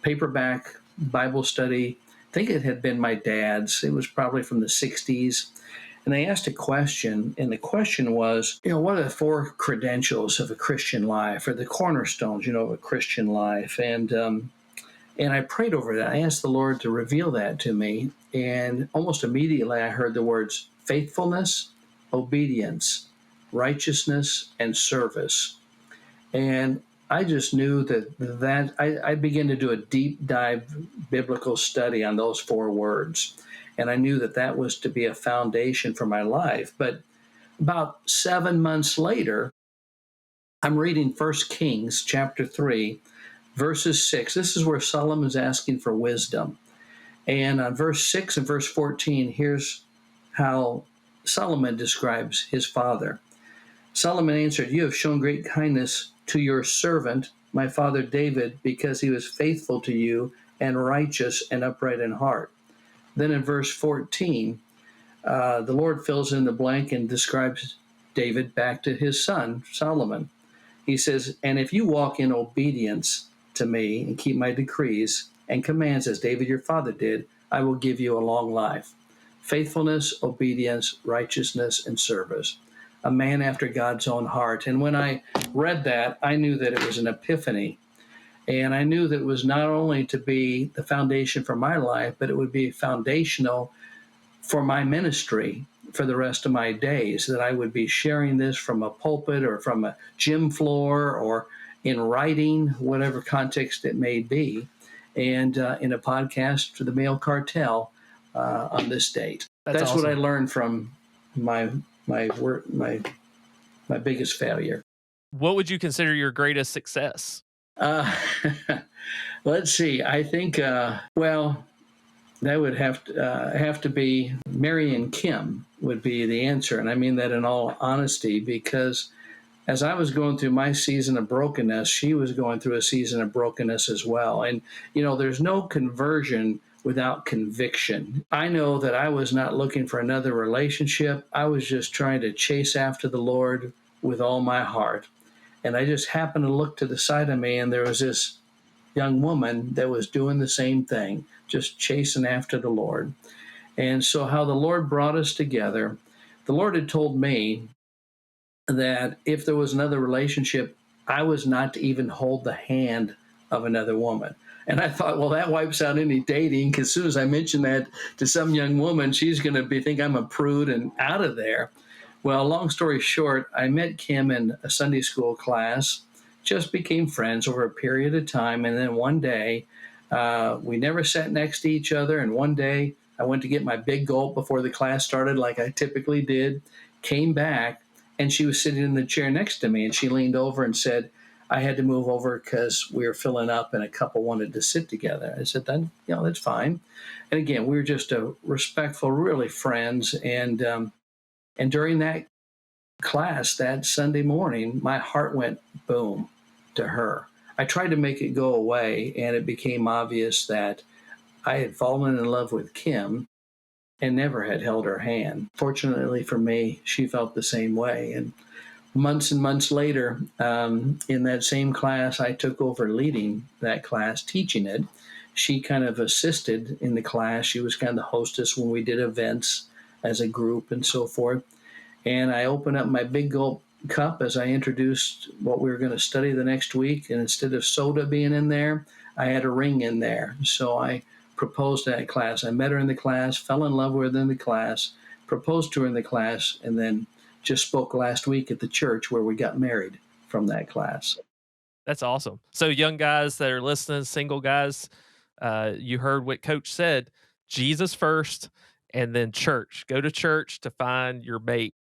paperback Bible study. I think it had been my dad's. It was probably from the 60s. And they asked a question, and the question was, what are the 4 credentials of a Christian life, or the cornerstones, of a Christian life? And I prayed over that. I asked the Lord to reveal that to me, and almost immediately I heard the words faithfulness, obedience, righteousness, and service. And I just knew that I began to do a deep dive biblical study on those 4 words. And I knew that was to be a foundation for my life. But about 7 months later, I'm reading 1 Kings chapter 3, verses 6. This is where Solomon's asking for wisdom. And on verse 6 and verse 14, here's how Solomon describes his father. Solomon answered, "You have shown great kindness to your servant, my father David, because he was faithful to you and righteous and upright in heart." Then in verse 14, the Lord fills in the blank and describes David back to his son, Solomon. He says, "And if you walk in obedience to me and keep my decrees and commands as David your father did, I will give you a long life. Faithfulness, obedience, righteousness, and service." A man after God's own heart. And when I read that, I knew that it was an epiphany. And I knew that it was not only to be the foundation for my life, but it would be foundational for my ministry for the rest of my days, that I would be sharing this from a pulpit or from a gym floor or in writing, whatever context it may be, and in a podcast for the Male Cartel on this date. That's awesome. What I learned from my biggest failure. What would you consider your greatest success? Let's see. I think, that would have to be Mary and Kim would be the answer. And I mean that in all honesty, because as I was going through my season of brokenness, she was going through a season of brokenness as well. And, there's no conversion without conviction. I know that I was not looking for another relationship. I was just trying to chase after the Lord with all my heart. And I just happened to look to the side of me, and there was this young woman that was doing the same thing, just chasing after the Lord. And so how the Lord brought us together, the Lord had told me that if there was another relationship, I was not to even hold the hand of another woman. And I thought, well, that wipes out any dating, because as soon as I mention that to some young woman, she's going to think I'm a prude and out of there. Well, long story short, I met Kim in a Sunday school class, just became friends over a period of time. And then one day, we never sat next to each other. And one day I went to get my big gulp before the class started, like I typically did, came back, and she was sitting in the chair next to me. And she leaned over and said, I had to move over because we were filling up and a couple wanted to sit together. I said, then, that's fine. And again, we were just a respectful, really friends. And during that class that Sunday morning, my heart went boom to her. I tried to make it go away, and it became obvious that I had fallen in love with Kim and never had held her hand. Fortunately for me, she felt the same way. And months and months later, in that same class, I took over leading that class, teaching it. She kind of assisted in the class. She was kind of the hostess when we did events as a group and so forth. And I opened up my big gulp cup as I introduced what we were going to study the next week. And instead of soda being in there, I had a ring in there. So I proposed to that class. I met her in the class, fell in love with her in the class, proposed to her in the class, and then just spoke last week at the church where we got married from that class. That's awesome. So young guys that are listening, single guys, you heard what Coach said, Jesus first and then church. Go to church to find your mate.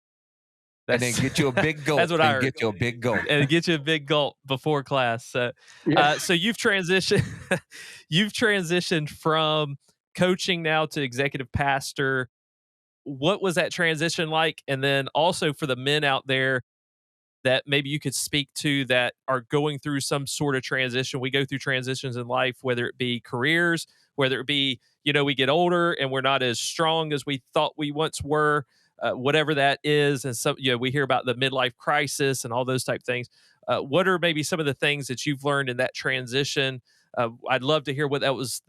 And then get you a big gulp. That's what I heard. Get you a big gulp. And get you a big gulp before class. So, so you've transitioned, you've transitioned from coaching now to executive pastor. What was that transition like? And then also for the men out there that maybe you could speak to that are going through some sort of transition. We go through transitions in life, whether it be careers, whether it be, we get older and we're not as strong as we thought we once were, whatever that is. And so, we hear about the midlife crisis and all those type of things. What are maybe some of the things that you've learned in that transition? I'd love to hear what that was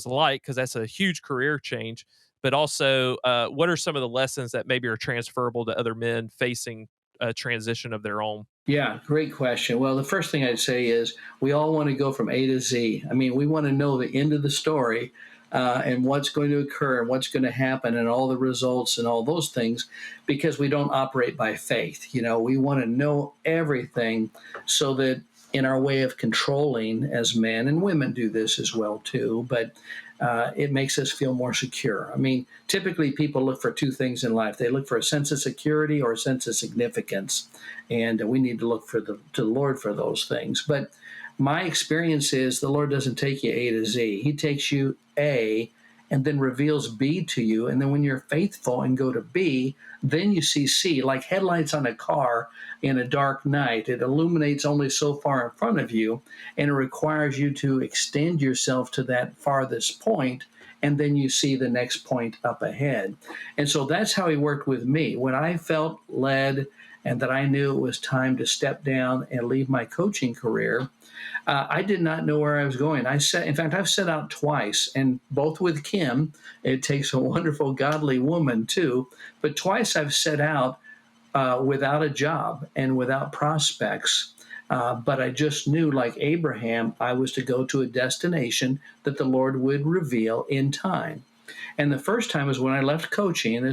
like, because that's a huge career change. But also, what are some of the lessons that maybe are transferable to other men facing a transition of their own? Yeah, great question. Well, the first thing I'd say is we all want to go from A to Z. I mean, we want to know the end of the story and what's going to occur and what's going to happen and all the results and all those things, because we don't operate by faith. We want to know everything so that in our way of controlling, as men and women do this as well too, but it makes us feel more secure. I mean, typically people look for two things in life. They look for a sense of security or a sense of significance, and we need to look to the Lord for those things. But my experience is the Lord doesn't take you A to Z. He takes you A and then reveals B to you. And then when you're faithful and go to B, then you see C, like headlights on a car in a dark night. It illuminates only so far in front of you, and it requires you to extend yourself to that farthest point, and then you see the next point up ahead. And so that's how he worked with me. When I felt led and that I knew it was time to step down and leave my coaching career, I did not know where I was going. I've set out twice, and both with Kim. It takes a wonderful, godly woman too. But twice I've set out without a job and without prospects. But I just knew, like Abraham, I was to go to a destination that the Lord would reveal in time. And the first time was when I left coaching, and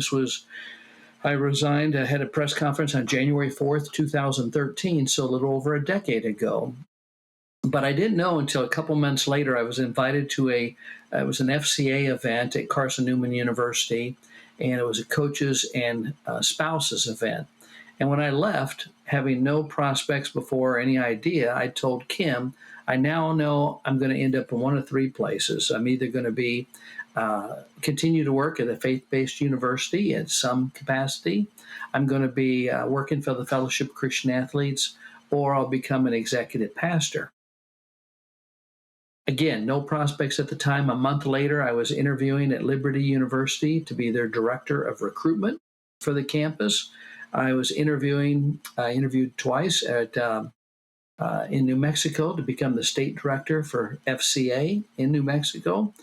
I resigned. I had a press conference on January 4th, 2013, so a little over a decade ago. But I didn't know until a couple months later. I was invited to it was an FCA event at Carlston Southern University, and it was a coaches and spouses event. And when I left, having no prospects before or any idea, I told Kim, I now know I'm going to end up in one of three places. I'm either going to be continue to work at a faith-based university in some capacity. I'm going to be working for the Fellowship of Christian Athletes, or I'll become an executive pastor. Again, no prospects at the time. A month later, I was interviewing at Liberty University to be their director of recruitment for the campus. I was interviewed twice in New Mexico to become the state director for FCA in New Mexico.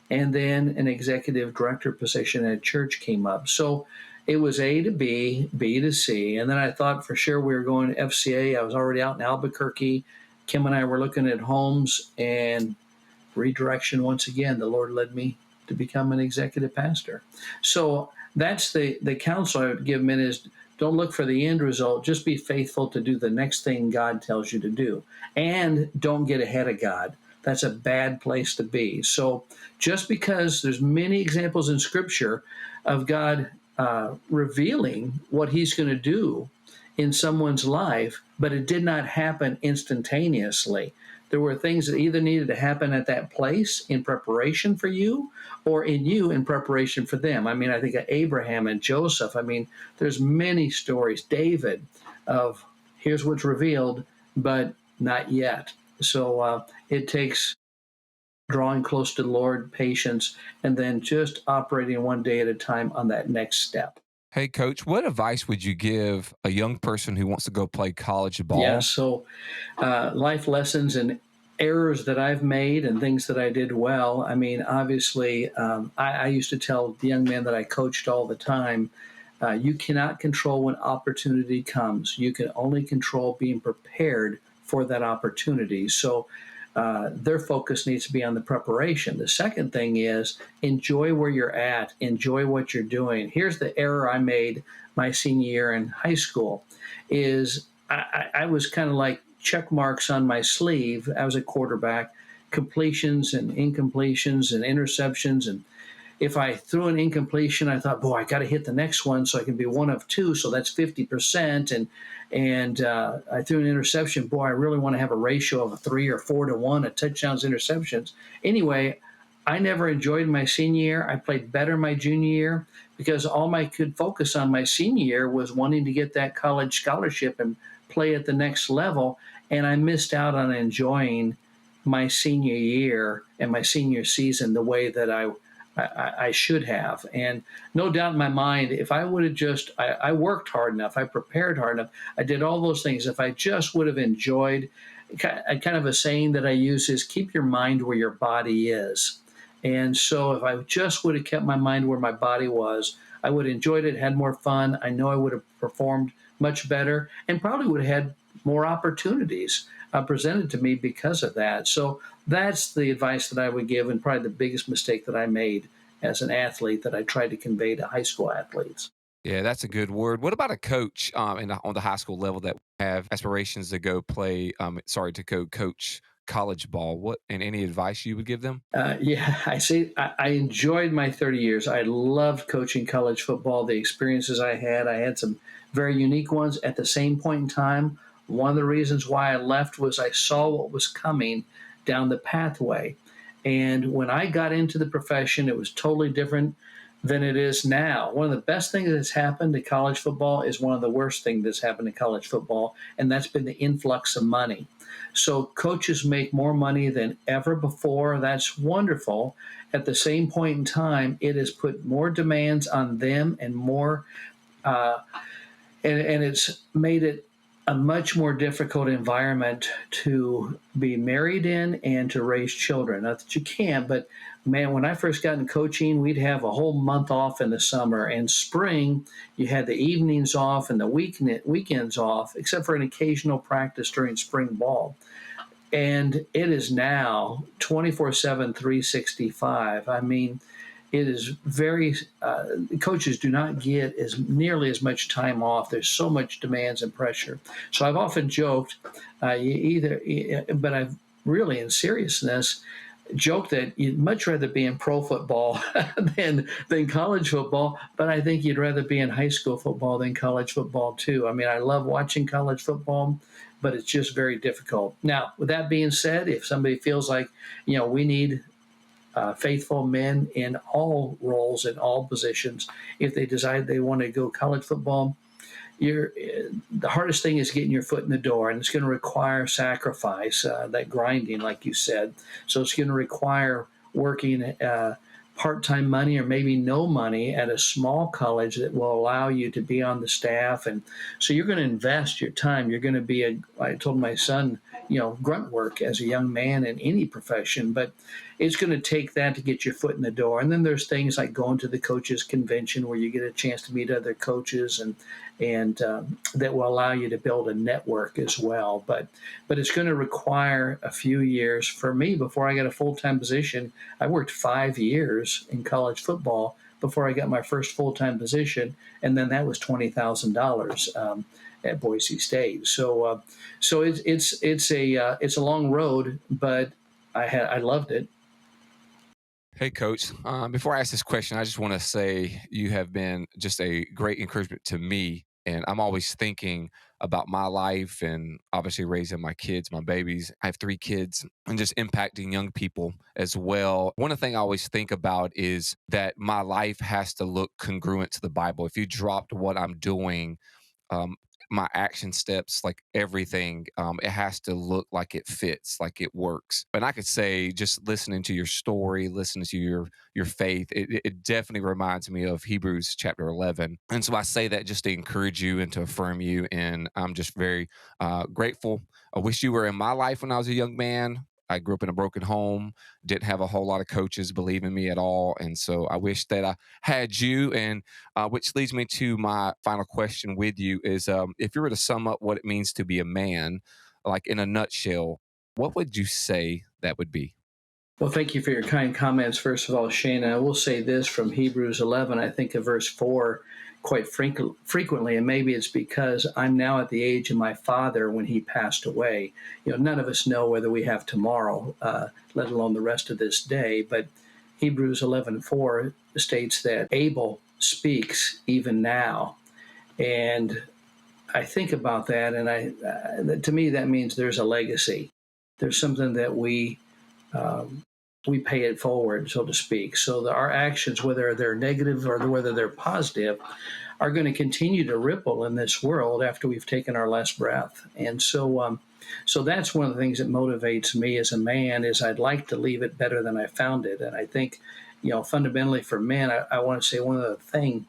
And then an executive director position at a church came up. So it was A to B, B to C. And then I thought for sure we were going to FCA. I was already out in Albuquerque. Kim and I were looking at homes, and redirection once again. The Lord led me to become an executive pastor. So that's the counsel I would give men is, don't look for the end result. Just be faithful to do the next thing God tells you to do. And don't get ahead of God. That's a bad place to be. So just because there's many examples in Scripture of God revealing what he's going to do in someone's life, but it did not happen instantaneously. There were things that either needed to happen at that place in preparation for you, or in you in preparation for them. I mean, I think of Abraham and Joseph. I mean, there's many stories, David, of here's what's revealed, but not yet. So it takes drawing close to the Lord, patience, and then just operating one day at a time on that next step. Hey, Coach, what advice would you give a young person who wants to go play college ball? Yeah, so life lessons and errors that I've made and things that I did well. I mean, obviously, I used to tell the young men that I coached all the time, you cannot control when opportunity comes. You can only control being prepared for that opportunity. So their focus needs to be on the preparation. The second thing is enjoy where you're at, enjoy what you're doing. Here's the error I made my senior year in high school is I was kind of like check marks on my sleeve. I was a quarterback, completions and incompletions and interceptions. And if I threw an incompletion, I thought, boy, I got to hit the next one so I can be one of two. So that's 50%. And I threw an interception. Boy, I really want to have a ratio of a 3 or 4 to 1 of touchdowns, interceptions. Anyway, I never enjoyed my senior year. I played better my junior year because all I could focus on my senior year was wanting to get that college scholarship and play at the next level. And I missed out on enjoying my senior year and my senior season the way that I should have. And no doubt in my mind, if I would have just, I worked hard enough, I prepared hard enough, I did all those things. If I just would have enjoyed, kind of a saying that I use is keep your mind where your body is. And so if I just would have kept my mind where my body was, I would have enjoyed it, had more fun. I know I would have performed much better and probably would have had more opportunities presented to me because of that. So that's the advice that I would give, and probably the biggest mistake that I made as an athlete that I tried to convey to high school athletes. Yeah, that's a good word. What about a coach on the high school level that have aspirations to go to go coach college ball? What and any advice you would give them? Yeah, I enjoyed my 30 years. I loved coaching college football. The experiences I had some very unique ones. At the same point in time, one of the reasons why I left was I saw what was coming down the pathway. And when I got into the profession, it was totally different than it is now. One of the best things that's happened to college football is one of the worst things that's happened to college football, and that's been the influx of money. So coaches make more money than ever before. That's wonderful. At the same point in time, it has put more demands on them and more, and it's made it a much more difficult environment to be married in and to raise children. Not that you can't, but man, when I first got in coaching, we'd have a whole month off in the summer. And spring, you had the evenings off and the weekends off, except for an occasional practice during spring ball. And it is now 24/7, 365. I mean, it is very, coaches do not get nearly as much time off. There's so much demands and pressure. So I've often joked, but I've really, in seriousness, joked that you'd much rather be in pro football than college football, but I think you'd rather be in high school football than college football too. I mean, I love watching college football, but it's just very difficult. Now, with that being said, if somebody feels like, we need faithful men in all roles, in all positions, if they decide they want to go college football, the hardest thing is getting your foot in the door, and it's going to require sacrifice, that grinding, like you said. So it's going to require working part-time money or maybe no money at a small college that will allow you to be on the staff. And so you're going to invest your time. You're going to be I told my son, grunt work as a young man in any profession, but it's going to take that to get your foot in the door. And then there's things like going to the coaches convention where you get a chance to meet other coaches and that will allow you to build a network as well. But it's going to require a few years. For me, before I got a full-time position, I worked 5 years in college football before I got my first full-time position, and then that was $20,000 at Boise State. So it's a long road, but I loved it. Hey, Coach, before I ask this question, I just want to say you have been just a great encouragement to me And I'm always thinking about my life and obviously raising my kids, my babies. I have 3 kids and just impacting young people as well. One thing I always think about is that my life has to look congruent to the Bible. If you dropped what I'm doing, my action steps, like everything, it has to look like it fits, like it works. And I could say, just listening to your story, listening to your faith, it definitely reminds me of Hebrews chapter 11. And so I say that just to encourage you and to affirm you. And I'm just very grateful. I wish you were in my life when I was a young man. I grew up in a broken home, didn't have a whole lot of coaches believe in me at all. And so I wish that I had you. And which leads me to my final question with you is, if you were to sum up what it means to be a man, like in a nutshell, what would you say that would be? Well, thank you for your kind comments. First of all, Shane, I will say this from Hebrews 11, I think of verse 4 quite frequently, and maybe it's because I'm now at the age of my father when he passed away. None of us know whether we have tomorrow, let alone the rest of this day, but Hebrews 11:4 states that Abel speaks even now. And I think about that, and to me, that means there's a legacy. There's something that we pay it forward, so to speak. So our actions, whether they're negative or whether they're positive, are going to continue to ripple in this world after we've taken our last breath. And so that's one of the things that motivates me as a man is I'd like to leave it better than I found it. And I think, fundamentally for men, I want to say one of the things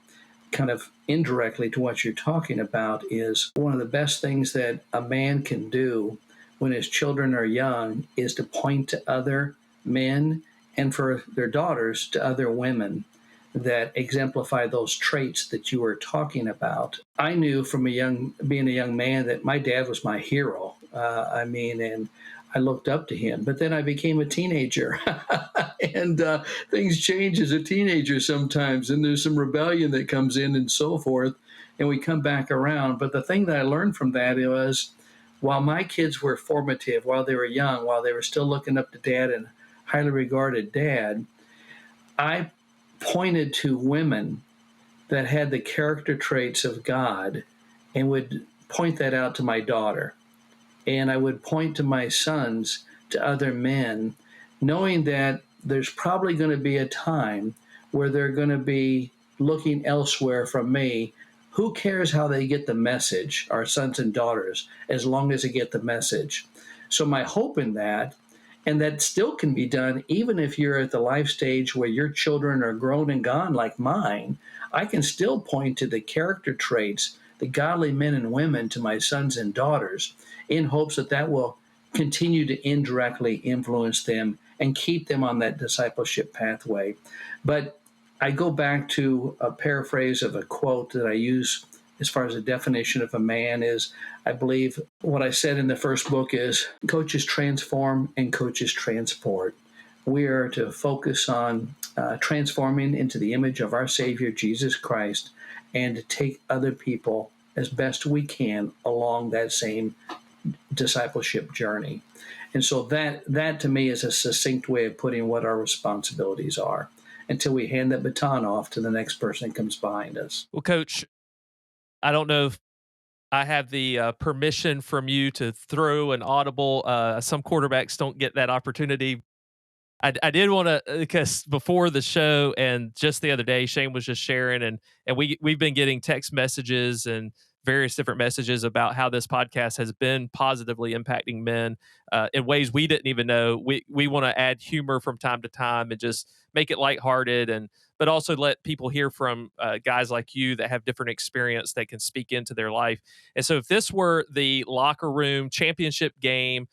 kind of indirectly to what you're talking about is one of the best things that a man can do when his children are young is to point to other men and for their daughters to other women that exemplify those traits that you were talking about. I knew from being a young man that my dad was my hero. And I looked up to him. But then I became a teenager, and things change as a teenager sometimes, and there's some rebellion that comes in and so forth, and we come back around. But the thing that I learned from that was, while my kids were formative, while they were young, while they were still looking up to dad and highly regarded dad, I pointed to women that had the character traits of God and would point that out to my daughter. And I would point to my sons to other men, knowing that there's probably going to be a time where they're going to be looking elsewhere from me. Who cares how they get the message, our sons and daughters, as long as they get the message? So my hope in that, and that still can be done even if you're at the life stage where your children are grown and gone like mine, I can still point to the character traits, the godly men and women to my sons and daughters in hopes that will continue to indirectly influence them and keep them on that discipleship pathway. But I go back to a paraphrase of a quote that I use as far as a definition of a man is, I believe what I said in the first book is coaches transform and coaches transport. We are to focus on transforming into the image of our Savior, Jesus Christ, and to take other people as best we can along that same discipleship journey. And so that to me is a succinct way of putting what our responsibilities are until we hand that baton off to the next person that comes behind us. Well, Coach, I don't know if I have the permission from you to throw an audible. Some quarterbacks don't get that opportunity. I did want to, because before the show and just the other day, Shane was just sharing, and we've been getting text messages and various different messages about how this podcast has been positively impacting men in ways we didn't even know. We want to add humor from time to time and just make it lighthearted, but also let people hear from guys like you that have different experience that can speak into their life. And so if this were the locker room championship game,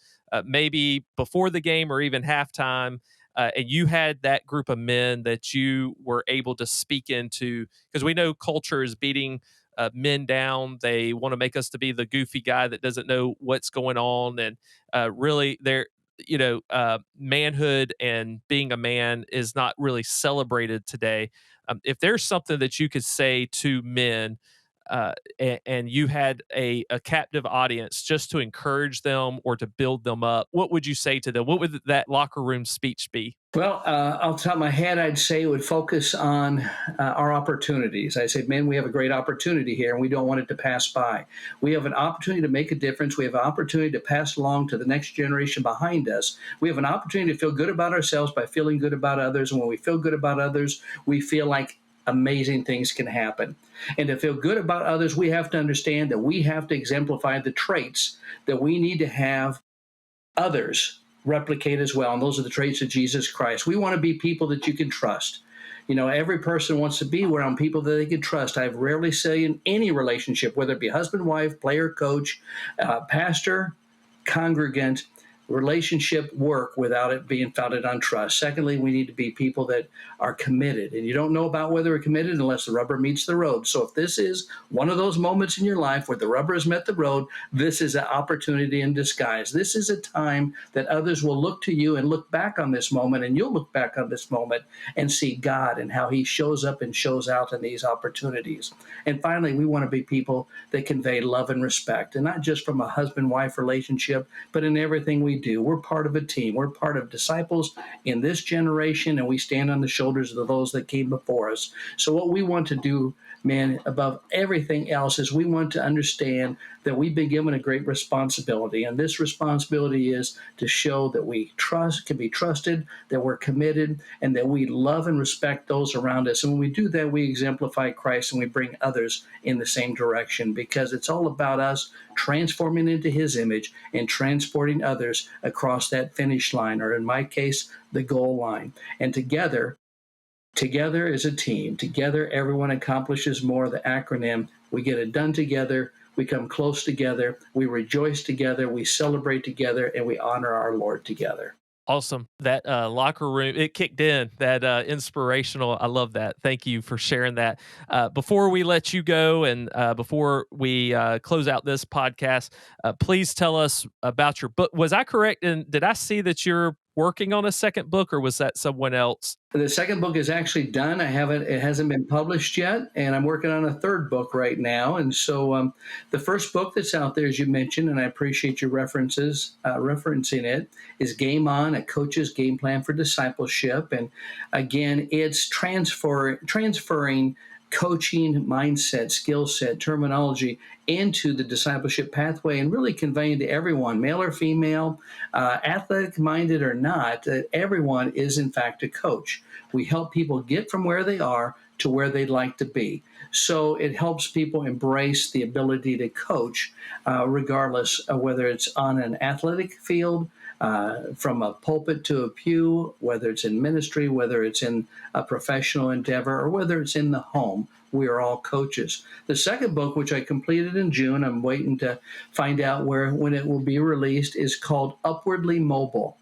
maybe before the game or even halftime, and you had that group of men that you were able to speak into, because we know culture is beating men down. They want to make us to be the goofy guy that doesn't know what's going on. And really, manhood and being a man is not really celebrated today. If there's something that you could say to men and you had a captive audience just to encourage them or to build them up, what would you say to them? What would that locker room speech be? Well, off the top of my head, I'd say it would focus on our opportunities. I said, man, we have a great opportunity here, and we don't want it to pass by. We have an opportunity to make a difference. We have an opportunity to pass along to the next generation behind us. We have an opportunity to feel good about ourselves by feeling good about others. And when we feel good about others, we feel like amazing things can happen. And to feel good about others, we have to understand that we have to exemplify the traits that we need to have others replicate as well. And those are the traits of Jesus Christ. We want to be people that you can trust. You know, every person wants to be around people that they can trust. I've rarely seen in any relationship, whether it be husband, wife, player, coach, pastor, congregant, relationship work without it being founded on trust. Secondly, we need to be people that are committed. And you don't know about whether we're committed unless the rubber meets the road. So if this is one of those moments in your life where the rubber has met the road, this is an opportunity in disguise. This is a time that others will look to you and look back on this moment, and you'll look back on this moment and see God and how he shows up and shows out in these opportunities. And finally, we want to be people that convey love and respect, and not just from a husband-wife relationship, but in everything we do. We're part of a team. We're part of disciples in this generation, and we stand on the shoulders of those that came before us. So what we want to do, man, above everything else, is we want to understand that we've been given a great responsibility, and this responsibility is to show that we can be trusted, that we're committed, and that we love and respect those around us. And when we do that, we exemplify Christ, and we bring others in the same direction, because it's all about us transforming into his image and transporting others across that finish line, or in my case, the goal line. And together as a team, together everyone accomplishes more. The acronym, we get it done together, we come close together, we rejoice together, we celebrate together, and we honor our Lord together. Awesome. That locker room, it kicked in, that inspirational. I love that. Thank you for sharing that. Before we let you go and before we close out this podcast, please tell us about your book. Was I correct? And did I see that you're working on a second book, or was that someone else? The second book is actually done. It hasn't been published yet, and I'm working on a third book right now. And so the first book that's out there, as you mentioned, and I appreciate your referencing it, is Game On, a coach's game plan for discipleship. And again, it's transferring coaching mindset, skill set, terminology into the discipleship pathway, and really conveying to everyone, male or female, athletic minded or not, that everyone is in fact a coach. We help people get from where they are to where they'd like to be. So it helps people embrace the ability to coach, regardless of whether it's on an athletic field, from a pulpit to a pew, whether it's in ministry, whether it's in a professional endeavor, or whether it's in the home. We are all coaches. The second book, which I completed in June, I'm waiting to find out when it will be released, is called Upwardly Mobile,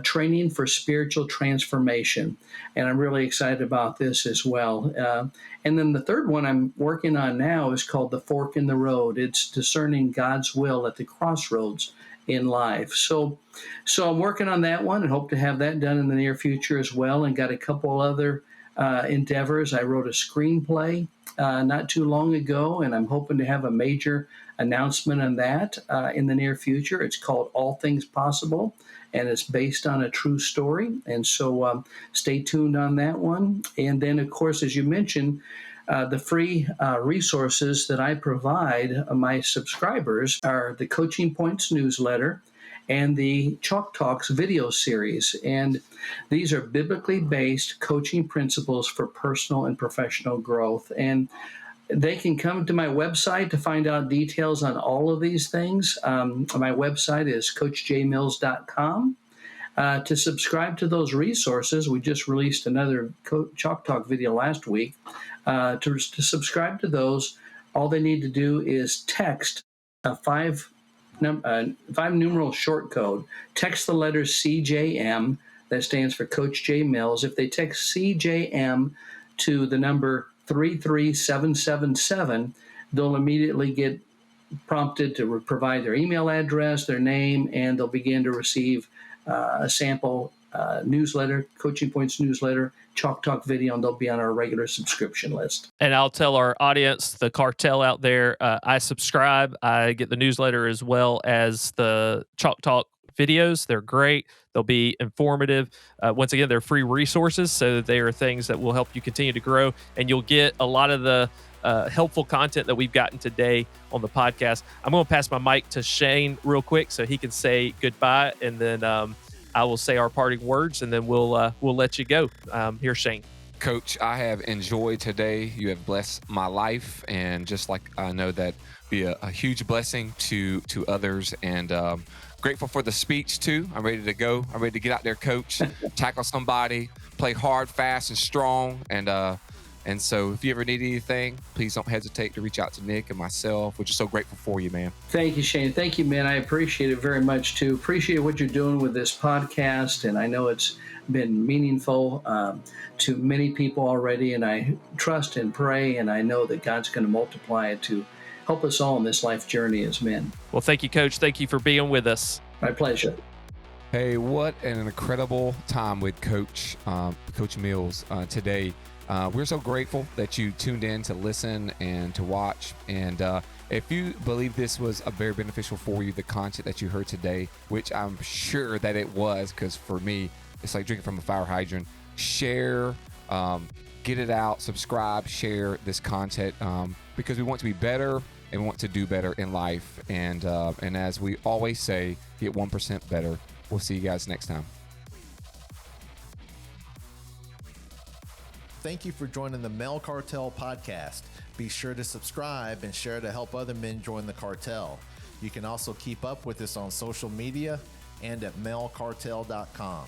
Training for Spiritual Transformation. And I'm really excited about this as well. And then the third one I'm working on now is called The Fork in the Road. It's discerning God's will at the crossroads in life. So I'm working on that one and hope to have that done in the near future as well, and got a couple other endeavors. I wrote a screenplay not too long ago, and I'm hoping to have a major announcement on that in the near future. It's called All Things Possible, and it's based on a true story. And so stay tuned on that one. And then, of course, as you mentioned, the free resources that I provide my subscribers are the Coaching Points newsletter and the Chalk Talks video series. And these are biblically based coaching principles for personal and professional growth. And they can come to my website to find out details on all of these things. My website is coachjmills.com. To subscribe to those resources, we just released another Chalk Talk video last week. To subscribe to those, all they need to do is text a five numeral short code. Text the letter CJM, that stands for Coach J Mills. If they text CJM to the number 33777, they'll immediately get prompted to provide their email address, their name, and they'll begin to receive a sample newsletter, Coaching Points newsletter, Chalk Talk video, and they'll be on our regular subscription list. And I'll tell our audience, the Cartel out there, I subscribe. I get the newsletter as well as the Chalk Talk videos. They're great. They'll be informative. Once again, they're free resources, so they are things that will help you continue to grow. And you'll get a lot of the helpful content that we've gotten today on the podcast. I'm going to pass my mic to Shane real quick so he can say goodbye, and then I will say our parting words, and then we'll let you go. Here's Shane. Coach, I have enjoyed today. You have blessed my life, and just like I know that be a huge blessing to others, and grateful for the speech too. I'm ready to go. I'm ready to get out there, Coach, tackle somebody, play hard, fast, and strong, and so if you ever need anything, please don't hesitate to reach out to Nick and myself. We're just so grateful for you, man. Thank you, Shane. Thank you, man. I appreciate it very much, too. Appreciate what you're doing with this podcast, and I know it's been meaningful to many people already, and I trust and pray, and I know that God's going to multiply it to help us all in this life journey as men. Well, thank you, Coach. Thank you for being with us. My pleasure. Hey, what an incredible time with Coach Mills today. We're so grateful that you tuned in to listen and to watch. And if you believe this was very beneficial for you, the content that you heard today, which I'm sure that it was, because for me, it's like drinking from a fire hydrant. Share, get it out, subscribe, share this content, because we want to be better and we want to do better in life. And as we always say, get 1% better. We'll see you guys next time. Thank you for joining the Male Cartel podcast. Be sure to subscribe and share to help other men join the cartel. You can also keep up with us on social media and at malecartel.com.